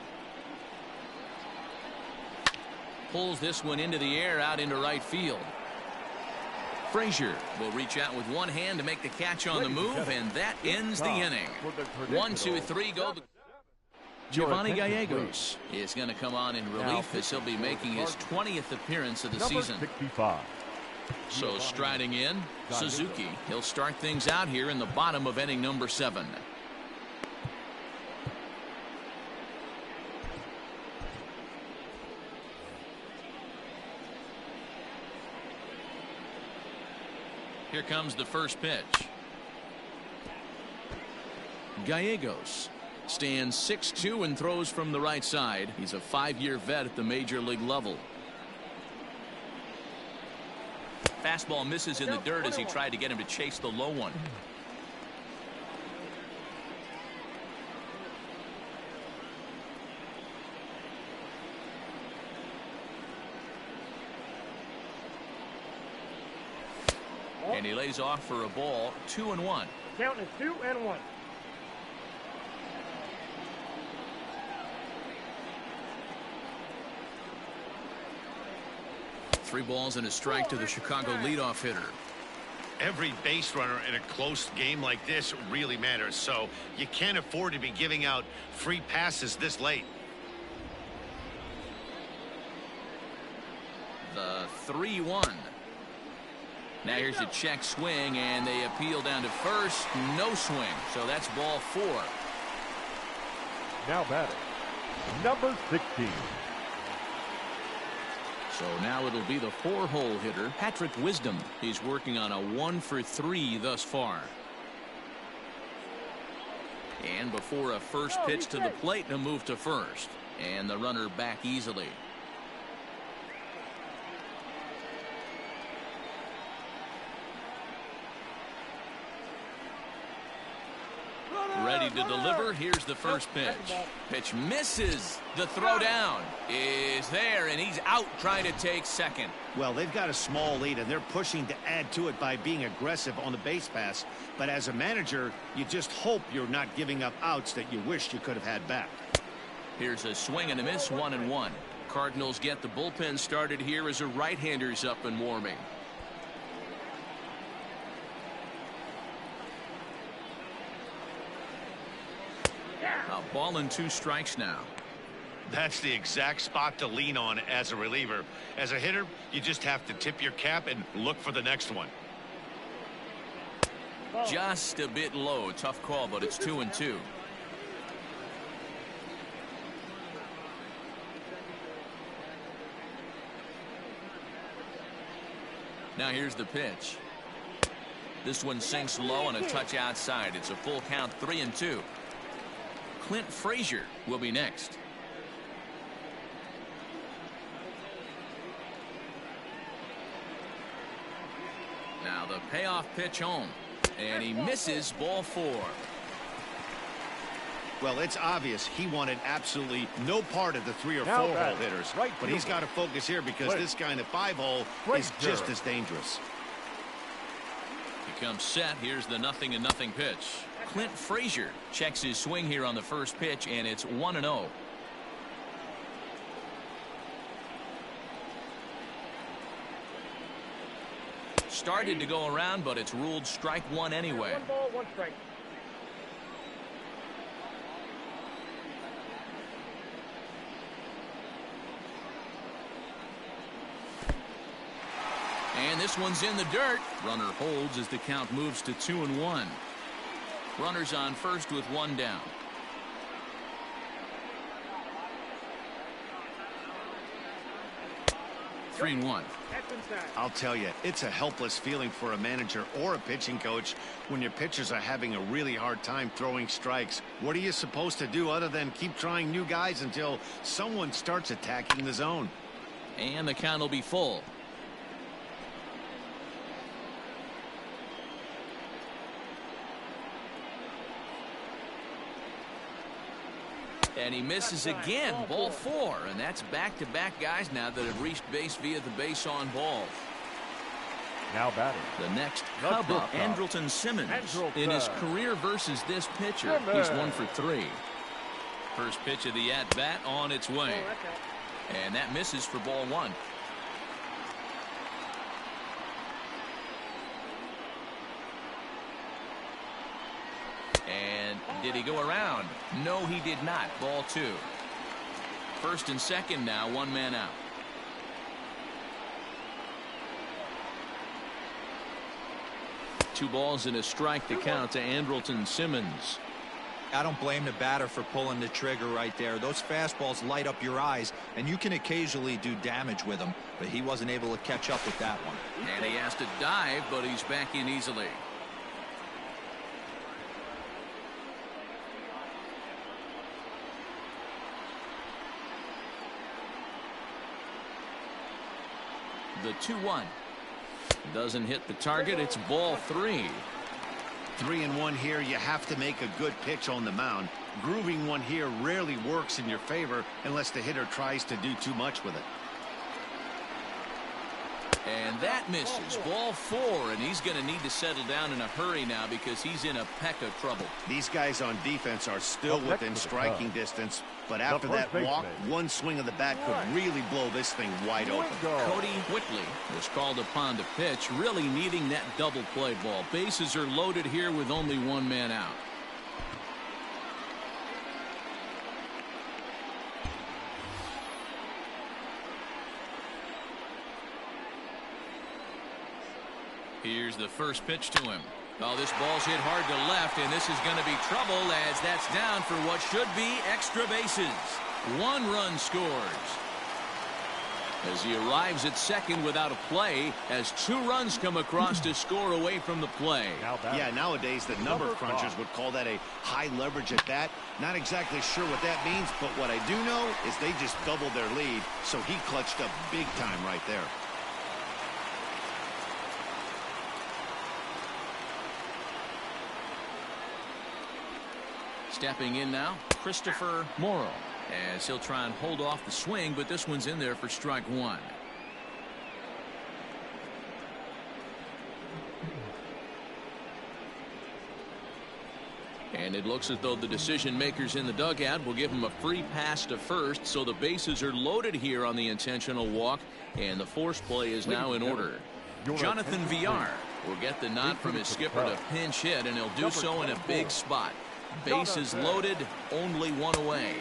Pulls this one into the air out into right field. Frazier will reach out with one hand to make the catch on the move, and that ends the inning. 1, 2, 3, go. Giovanni Gallegos is going to come on in relief as he'll be making his 20th appearance of the season. 65. So striding in, Suzuki. He'll start things out here in the bottom of inning number 7. Here comes the first pitch. Gallegos stands 6'2" and throws from the right side. He's a 5-year vet at the major league level. Fastball misses in the dirt as he tried to get him to chase the low one. And he lays off for a ball. 2-1. Count is 2-1. Three balls and a strike to the Chicago leadoff hitter. Every base runner in a close game like this really matters, so you can't afford to be giving out free passes this late. The 3-1. Now here's a check swing, and they appeal down to first. No swing, so that's ball 4. Now batting, number 16. So now it'll be the 4-hole hitter, Patrick Wisdom. He's working on a 1-for-3 thus far. And before a first pitch to the plate, a move to first. And the runner back easily. Ready to deliver. Here's the first pitch. Pitch misses. The throw down is there, and he's out trying to take second. Well, they've got a small lead, and they're pushing to add to it by being aggressive on the base pass. But as a manager, you just hope you're not giving up outs that you wish you could have had back. Here's a swing and a miss, 1-1. Cardinals get the bullpen started here as a right-hander's up and warming. A ball and 2 strikes now. That's the exact spot to lean on as a reliever. As a hitter, you just have to tip your cap and look for the next one. Just a bit low. Tough call, but it's 2-2. Now here's the pitch. This one sinks low and a touch outside. It's a full count, 3-2. Clint Frazier will be next. Now the payoff pitch home, and he misses, ball 4. Well, it's obvious he wanted absolutely no part of the 3 or 4 hole hitters, but he's got to focus here because this guy in the 5-hole is just as dangerous. He comes set. Here's the 0-0 pitch. Clint Frazier checks his swing here on the first pitch, and it's 1-0. Started to go around, but it's ruled strike 1 anyway. 1 ball, 1 strike. And this one's in the dirt. Runner holds as the count moves to 2-1. Runners on first with 1 down. Three and 1. I'll tell you, it's a helpless feeling for a manager or a pitching coach when your pitchers are having a really hard time throwing strikes. What are you supposed to do other than keep trying new guys until someone starts attacking the zone? And the count will be full. And he misses again, ball 4, and that's back-to-back guys now that have reached base via the base on balls. Now batting. The next Cub up, Andrelton Simmons. In his career versus this pitcher, he's 1 for 3. First pitch of the at-bat on its way. And that misses for ball 1. And did he go around? No, he did not. Ball 2. First and second now, 1 man out. Two balls and a strike to count to Andrelton Simmons. I don't blame the batter for pulling the trigger right there. Those fastballs light up your eyes, and you can occasionally do damage with them, but he wasn't able to catch up with that one. And he has to dive, but he's back in easily. The 2-1. Doesn't hit the target. It's ball 3. 3-1 here. You have to make a good pitch on the mound. Grooving one here rarely works in your favor unless the hitter tries to do too much with it. And that misses. Ball 4, and he's going to need to settle down in a hurry now because he's in a peck of trouble. These guys on defense are still within striking distance, but after that walk, one swing of the bat could really blow this thing wide open. Cody Whitley was called upon to pitch, really needing that double play ball. Bases are loaded here with only one man out. Here's the first pitch to him. Oh, this ball's hit hard to left, and this is going to be trouble as that's down for what should be extra bases. 1 run scores. As he arrives at second without a play, as 2 runs come across to score away from the play. Yeah, nowadays the number crunchers would call that a high leverage at bat. Not exactly sure what that means, but what I do know is they just doubled their lead, so he clutched up big time right there. Stepping in now, Christopher Morrow, as he'll try and hold off the swing, but this one's in there for strike 1. And it looks as though the decision makers in the dugout will give him a free pass to first, so the bases are loaded here on the intentional walk, and the force play is now in order. Jonathan Villar will get the nod from his skipper to pinch hit, and he'll do so in a big spot. Bases loaded, only 1 away.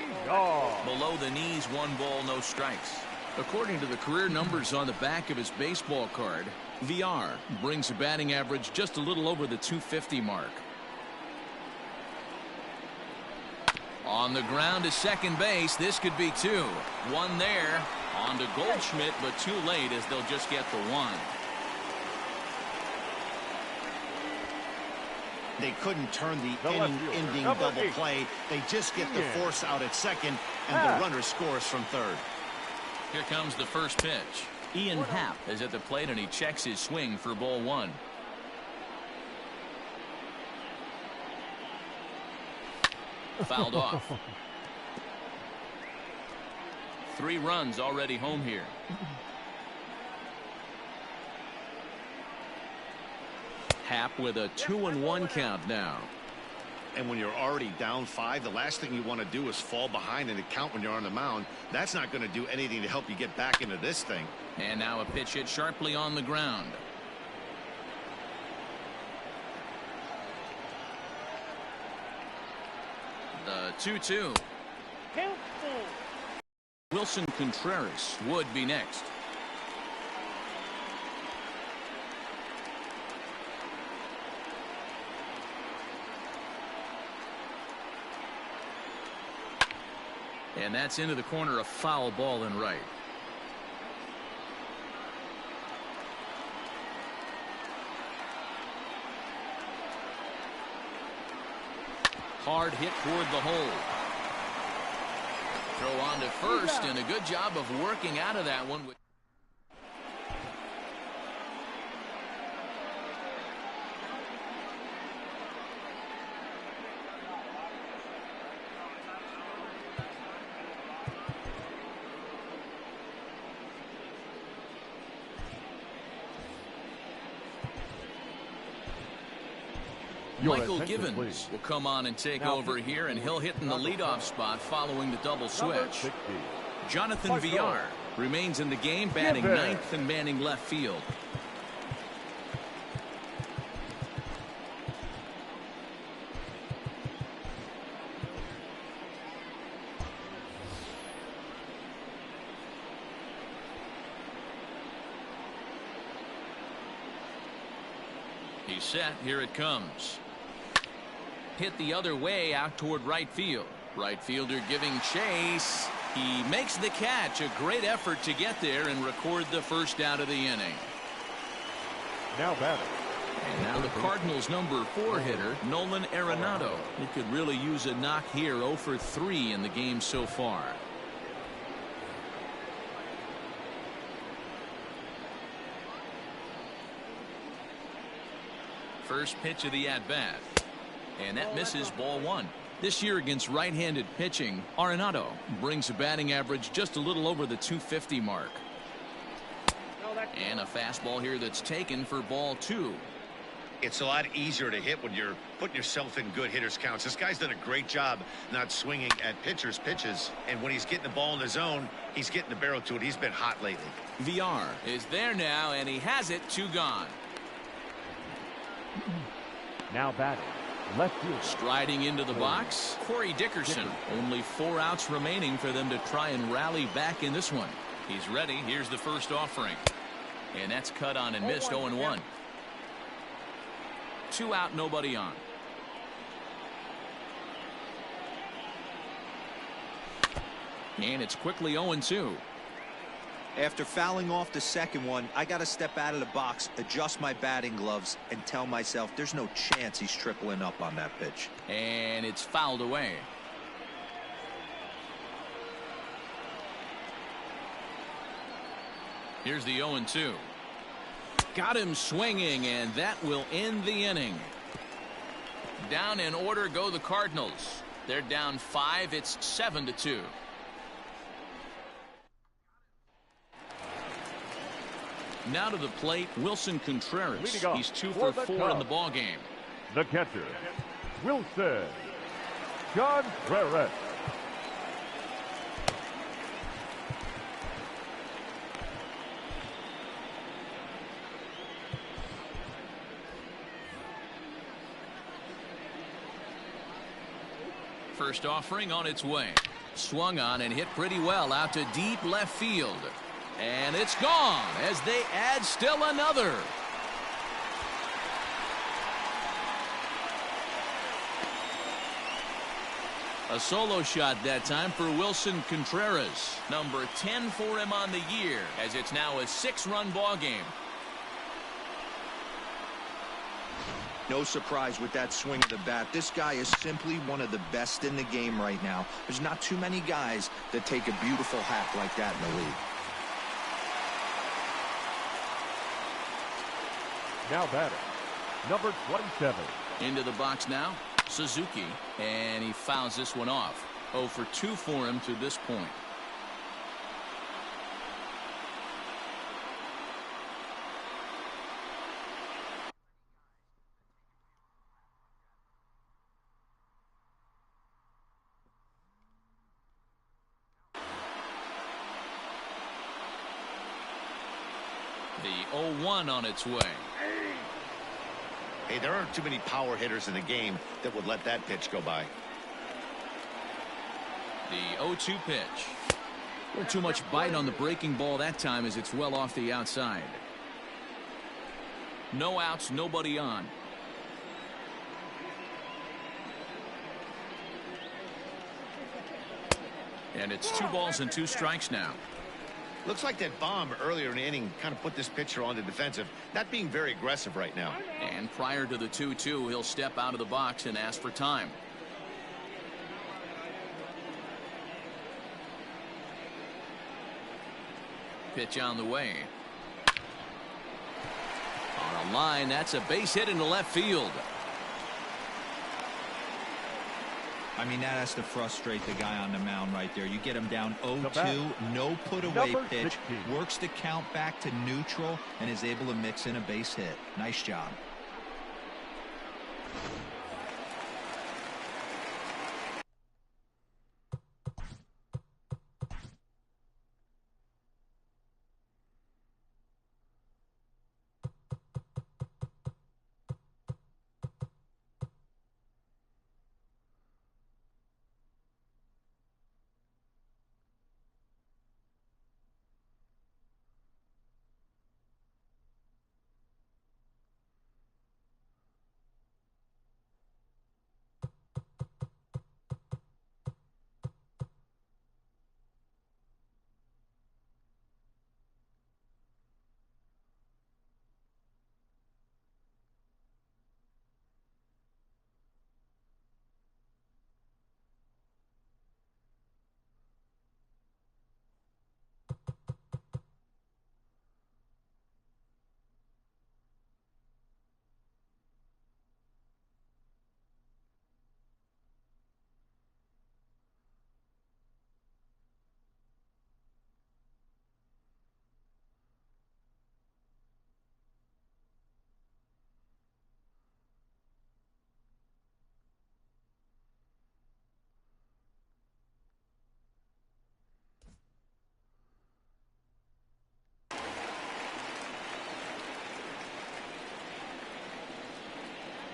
Below the knees, 1 ball, no strikes. According to the career numbers on the back of his baseball card, Villar brings a batting average just a little over the .250 mark. On the ground to second base, this could be 2. 1 there. On to Goldschmidt, but too late as they'll just get the 1. They couldn't turn the inning-ending double play. They just get the force out at second, and the runner scores from third. Here comes the first pitch. Ian Happ is at the plate, and he checks his swing for ball 1. Fouled off. 3 runs already home here. Happ with a 2-1 count now. And when you're already down 5, the last thing you want to do is fall behind in the count when you're on the mound. That's not going to do anything to help you get back into this thing. And now a pitch hit sharply on the ground. The 2-2. Wilson Contreras would be next. And that's into the corner, a foul ball in right. Hard hit toward the hole. Throw on to first, and a good job of working out of that one. Michael Givens will come on and take over here, and he'll hit in the leadoff spot following the double switch. Jonathan Villar remains in the game, batting 9th and manning left field. He's set. Here it comes. Hit the other way out toward right field. Right fielder giving chase. He makes the catch. A great effort to get there and record the first out of the inning. Now batting. And now the Cardinals' number 4 hitter, Nolan Arenado. He could really use a knock here. 0 for 3 in the game so far. First pitch of the at-bat. And that misses, ball one. This year against right-handed pitching, Arenado brings a batting average just a little over the 250 mark. And a fastball here that's taken for ball two. It's a lot easier to hit when you're putting yourself in good hitters counts. This guy's done a great job not swinging at pitchers' pitches. And when he's getting the ball in the zone, he's getting the barrel to it. He's been hot lately. VR is there now, and he has it. 2 gone. Now batting, left field. Striding into the box, Corey Dickerson. Only 4 outs remaining for them to try and rally back in this one. He's ready. Here's the first offering. And that's cut on and missed. 0-1. 2 out, nobody on. And it's quickly 0-2. After fouling off the second one, I got to step out of the box, adjust my batting gloves, and tell myself there's no chance he's tripling up on that pitch. And it's fouled away. Here's the 0-2. Got him swinging, and that will end the inning. Down in order go the Cardinals. They're down 5. It's 7-2. Now to the plate, Wilson Contreras. He's 2 for 4 in the ball game. The catcher, Wilson Contreras. First offering on its way. Swung on and hit pretty well out to deep left field. And it's gone as they add still another. A solo shot that time for Wilson Contreras. Number 10 for him on the year, as it's now a 6-run ball game. No surprise with that swing of the bat. This guy is simply one of the best in the game right now. There's not too many guys that take a beautiful hack like that in the league. Now batting, number 27. Into the box now, Suzuki, and he fouls this one off. 0 for 2 for him to this point. The 0-1 on its way. Hey, there aren't too many power hitters in the game that would let that pitch go by. The 0-2 pitch. A little too much bite on the breaking ball that time as it's well off the outside. No outs, nobody on. And it's 2 balls and 2 strikes now. Looks like that bomb earlier in the inning kind of put this pitcher on the defensive, not being very aggressive right now. And prior to the 2-2, he'll step out of the box and ask for time. Pitch on the way. On a line, that's a base hit into left field. I mean, that has to frustrate the guy on the mound right there. You get him down 0-2, no put-away pitch, 16. works the count back to neutral, and is able to mix in a base hit. Nice job.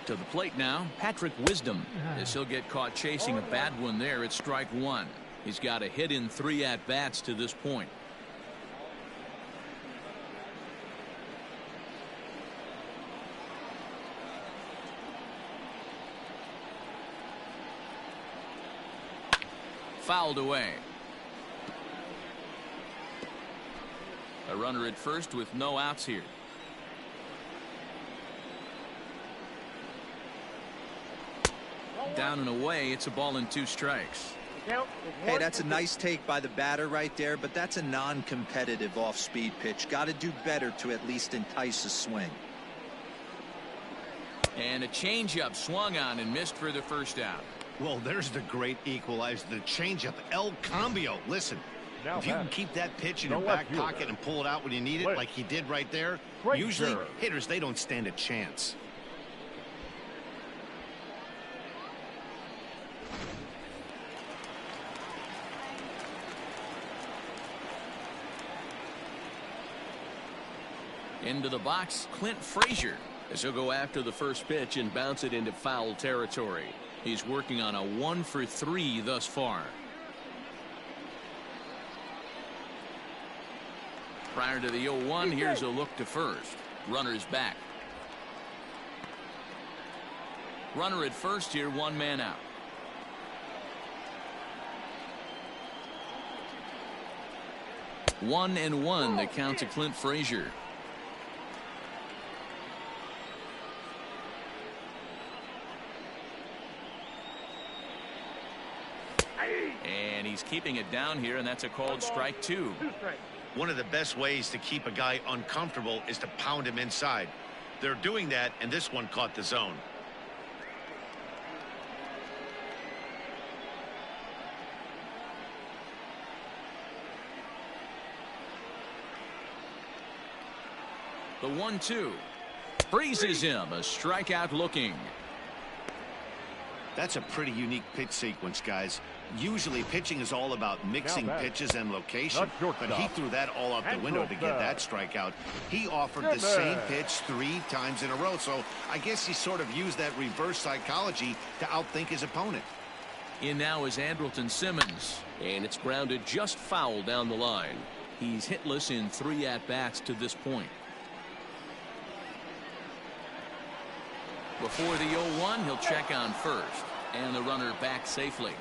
To the plate now, Patrick Wisdom. As he'll get caught chasing a bad one there, it's strike one. He's got a hit in 3 at-bats to this point. Fouled away. A runner at first with no outs here. Down and away. It's a ball and 2 strikes. Hey, that's a nice take by the batter right there, but that's a non-competitive off-speed pitch. Got to do better to at least entice a swing. And a changeup swung on and missed for the first out. Well, there's the great equalizer, the changeup, El Cambio. Listen, if you can keep that pitch in your back pocket and pull it out when you need it, like he did right there, usually hitters, they don't stand a chance. Into the box, Clint Frazier, as he'll go after the first pitch and bounce it into foul territory. He's working on a 1 for 3 thus far. Prior to the 0-1, here's a look to first. Runner's back. Runner at first here, 1 man out. One and 1, the count to Clint Frazier. And he's keeping it down here, and that's a called strike 2. One of the best ways to keep a guy uncomfortable is to pound him inside. They're doing that, and this one caught the zone. The 1-2 freezes him. A strikeout looking. That's a pretty unique pitch sequence, guys. Usually pitching is all about mixing pitches and location, but he threw that all out the window to get that strikeout. He offered the same pitch 3 times in a row, so I guess he sort of used that reverse psychology to outthink his opponent. In now is Andrelton Simmons, and it's grounded just foul down the line. He's hitless in 3 at-bats to this point. Before the 0-1, he'll check on first, and the runner back safely.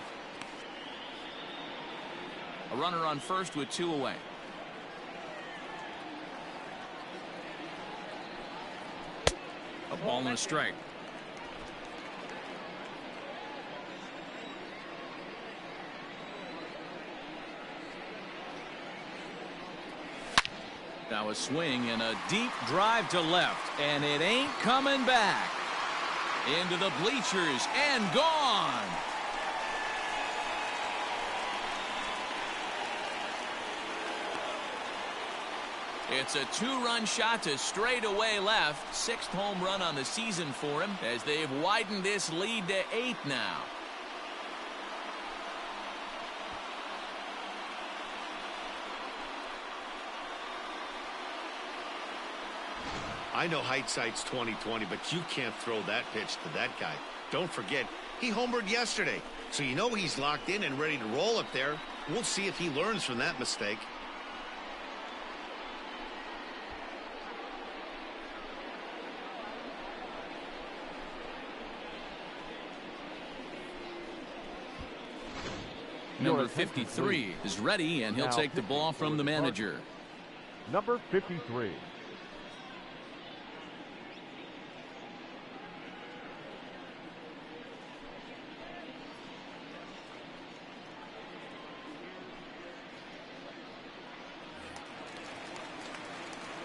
A runner on first with 2 away. A ball and a strike. Now a swing and a deep drive to left, and it ain't coming back. Into the bleachers and gone. It's a 2-run shot to straightaway left. 6th home run on the season for him as they've widened this lead to 8 now. I know hindsight's 20/20, but you can't throw that pitch to that guy. Don't forget, he homered yesterday, so you know he's locked in and ready to roll up there. We'll see if he learns from that mistake. Number 53 is ready, and he'll take the ball from the manager. Number 53.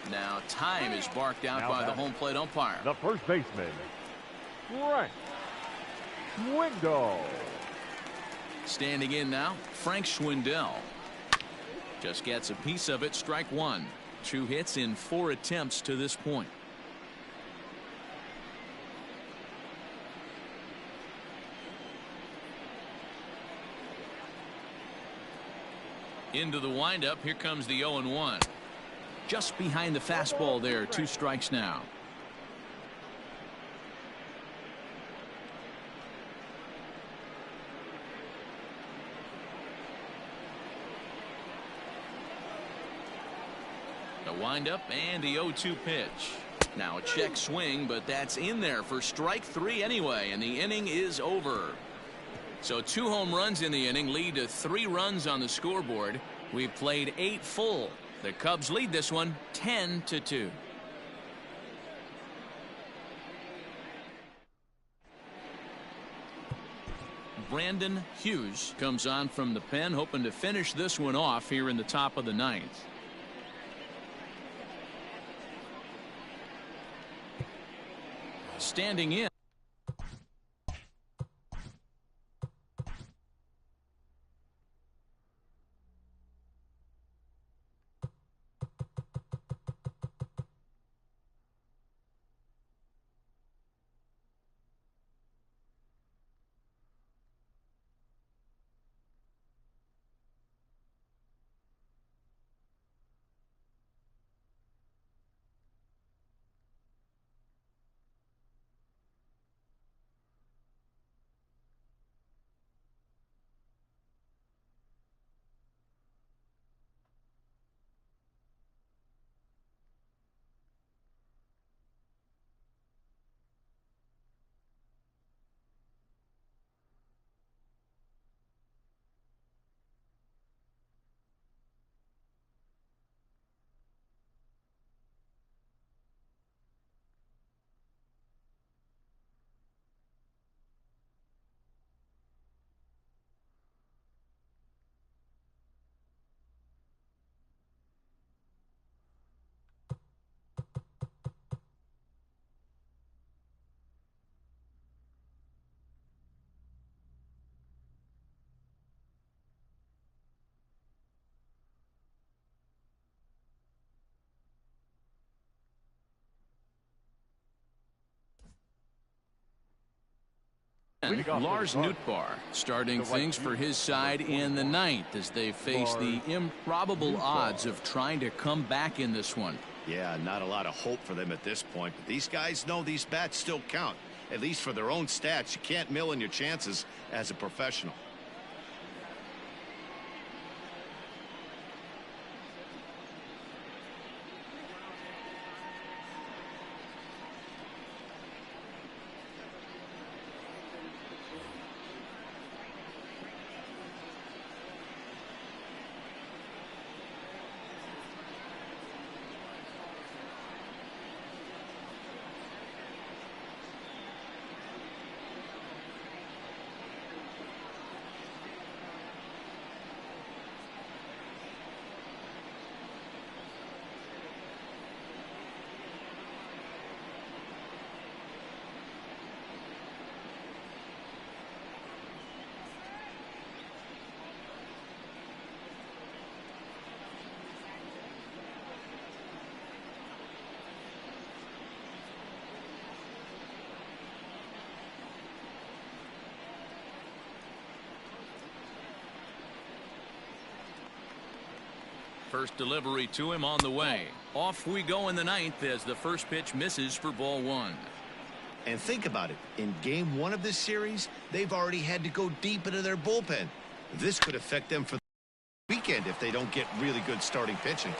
Now time is barked out by the home plate umpire. The first baseman, Frank Schwindel. Standing in now, Frank Schwindel. Just gets a piece of it, strike 1. 2 hits in 4 attempts to this point. Into the windup, here comes the 0-1. Just behind the fastball there, 2 strikes now. Windup and the 0-2 pitch. Now a check swing, but that's in there for strike 3 anyway, and the inning is over. So 2 home runs in the inning lead to 3 runs on the scoreboard. We've played 8 full. The Cubs lead this one 10-2. Brandon Hughes comes on from the pen, hoping to finish this one off here in the top of the 9th. Standing in. Lars Nootbaar starting things for his side in the 9th as they face the improbable odds of trying to come back in this one. Yeah, not a lot of hope for them at this point, but these guys know these bats still count, at least for their own stats. You can't mill in your chances as a professional. First delivery to him on the way. Off we go in the 9th as the first pitch misses for ball 1. And think about it. In game 1 of this series, they've already had to go deep into their bullpen. This could affect them for the weekend if they don't get really good starting pitching.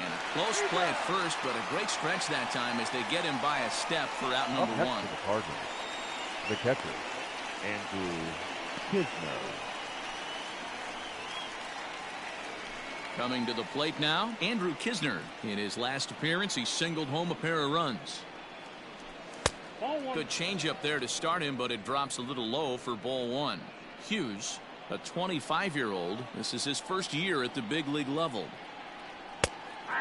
And a close play at first, but a great stretch that time as they get him by a step for out number 1. The Cardinals, the catcher, Andrew Kisner. Coming to the plate now, Andrew Kisner. In his last appearance, he singled home a pair of runs. Good changeup there to start him, but it drops a little low for ball 1. Hughes, a 25-year-old. This is his first year at the big league level.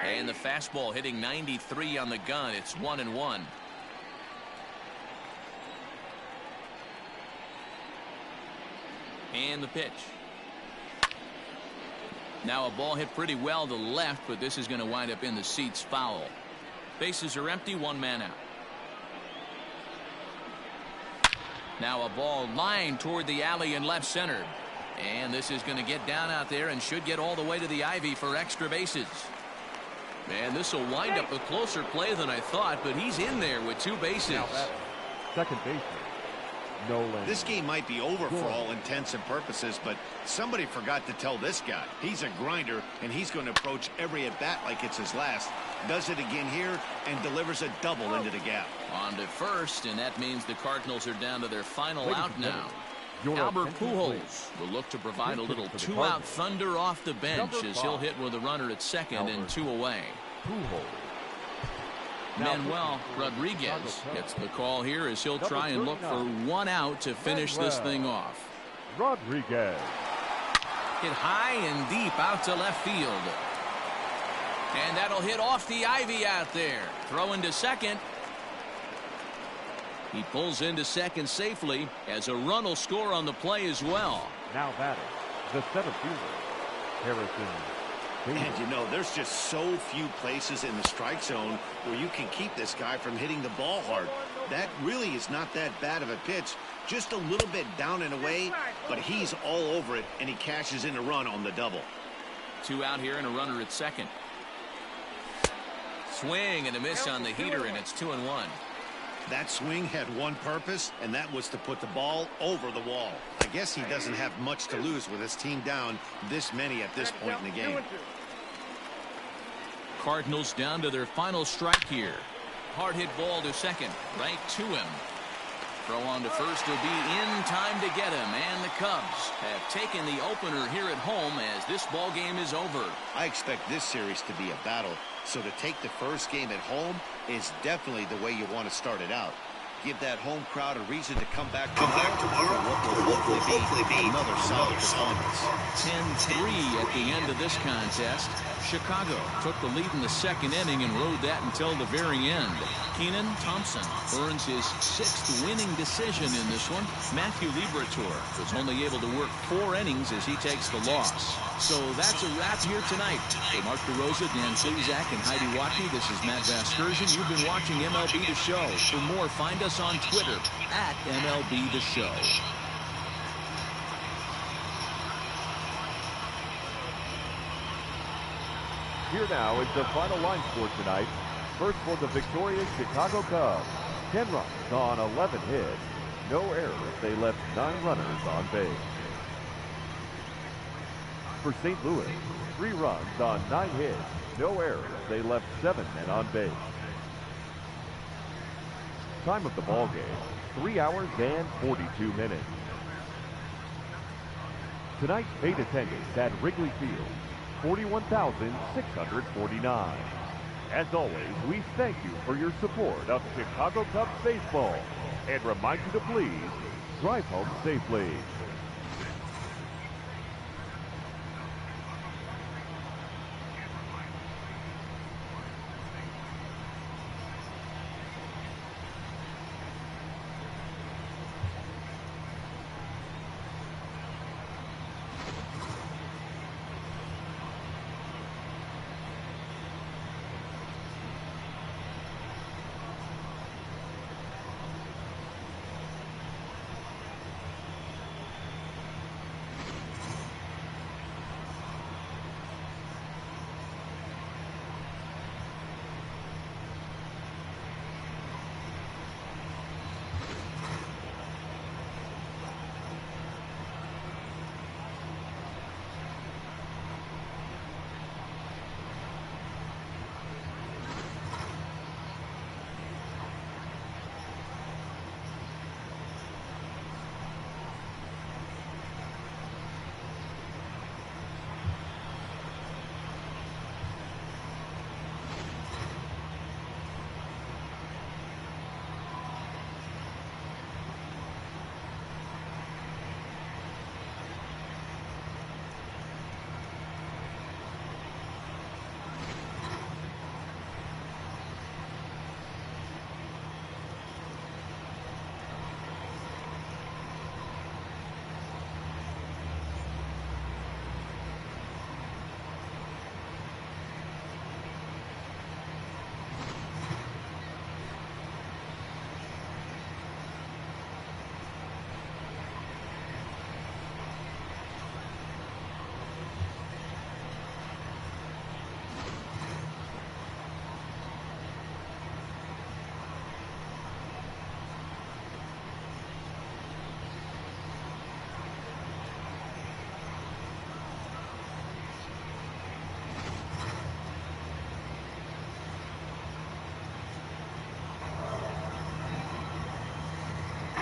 And the fastball hitting 93 on the gun. It's 1-1. And the pitch. Now a ball hit pretty well to the left, but this is going to wind up in the seats foul. Bases are empty, 1 man out. Now a ball lined toward the alley in left center. And this is going to get down out there and should get all the way to the ivy for extra bases. Man, this will wind up a closer play than I thought, but he's in there with 2 bases. Now second baseman, Nolan. This game might be over for all intents and purposes, but somebody forgot to tell this guy. He's a grinder, and he's going to approach every at-bat like it's his last. Does it again here and delivers a double into the gap. On to first, and that means the Cardinals are down to their final Ladies out and now. Your Albert attention, Pujols please. will look to provide a little For the two-out Cardinals. thunder off the bench Number as he'll 5. hit with a runner at second and Albert 2 away. Pujols. Manuel Rodriguez gets the call here as he'll Number try and look for 39. 1 out to finish this Manuel. thing off. Rodriguez. Hit high and deep out to left field. And that'll hit off the ivy out there. Throw into second. He pulls into second safely as a run will score on the play as well. Now batting, the center fielder, Harrison Bader. And you know, there's just so few places in the strike zone where you can keep this guy from hitting the ball hard. That really is not that bad of a pitch. Just a little bit down and away, but he's all over it, and he cashes in a run on the double. 2 out here and a runner at second. Swing and a miss on the heater, and it's 2-1. That swing had one purpose, and that was to put the ball over the wall. I guess he doesn't have much to lose with his team down this many at this point in the game. Cardinals down to their final strike here. Hard hit ball to second, right to him. Throw on to first will be in time to get him, and the Cubs have taken the opener here at home as this ball game is over. I expect this series to be a battle, so to take the first game at home is definitely the way you want to start it out. Give that home crowd a reason to come back tomorrow for what will hopefully be another solid performance. 10-3 at the end of this contest. Chicago took the lead in the second inning and rode that until the very end. Keenan Thompson earns his 6th winning decision in this one. Matthew Liberatore was only able to work 4 innings as he takes the loss. So that's a wrap here tonight. For Mark DeRosa, Dan Slezak, and Heidi Watney, this is Matt Vasgersian. You've been watching MLB The Show. For more, find us on Twitter at MLB The Show. Here now is the final line score tonight. First for the victorious Chicago Cubs. 10 runs on 11 hits. No errors. They left 9 runners on base. For St. Louis, 3 runs on 9 hits. No errors. They left 7 men on base. Time of the ball game, 3 hours and 42 minutes. Tonight's paid attendance at Wrigley Field, 41,649. As always, we thank you for your support of Chicago Cubs baseball and remind you to please drive home safely.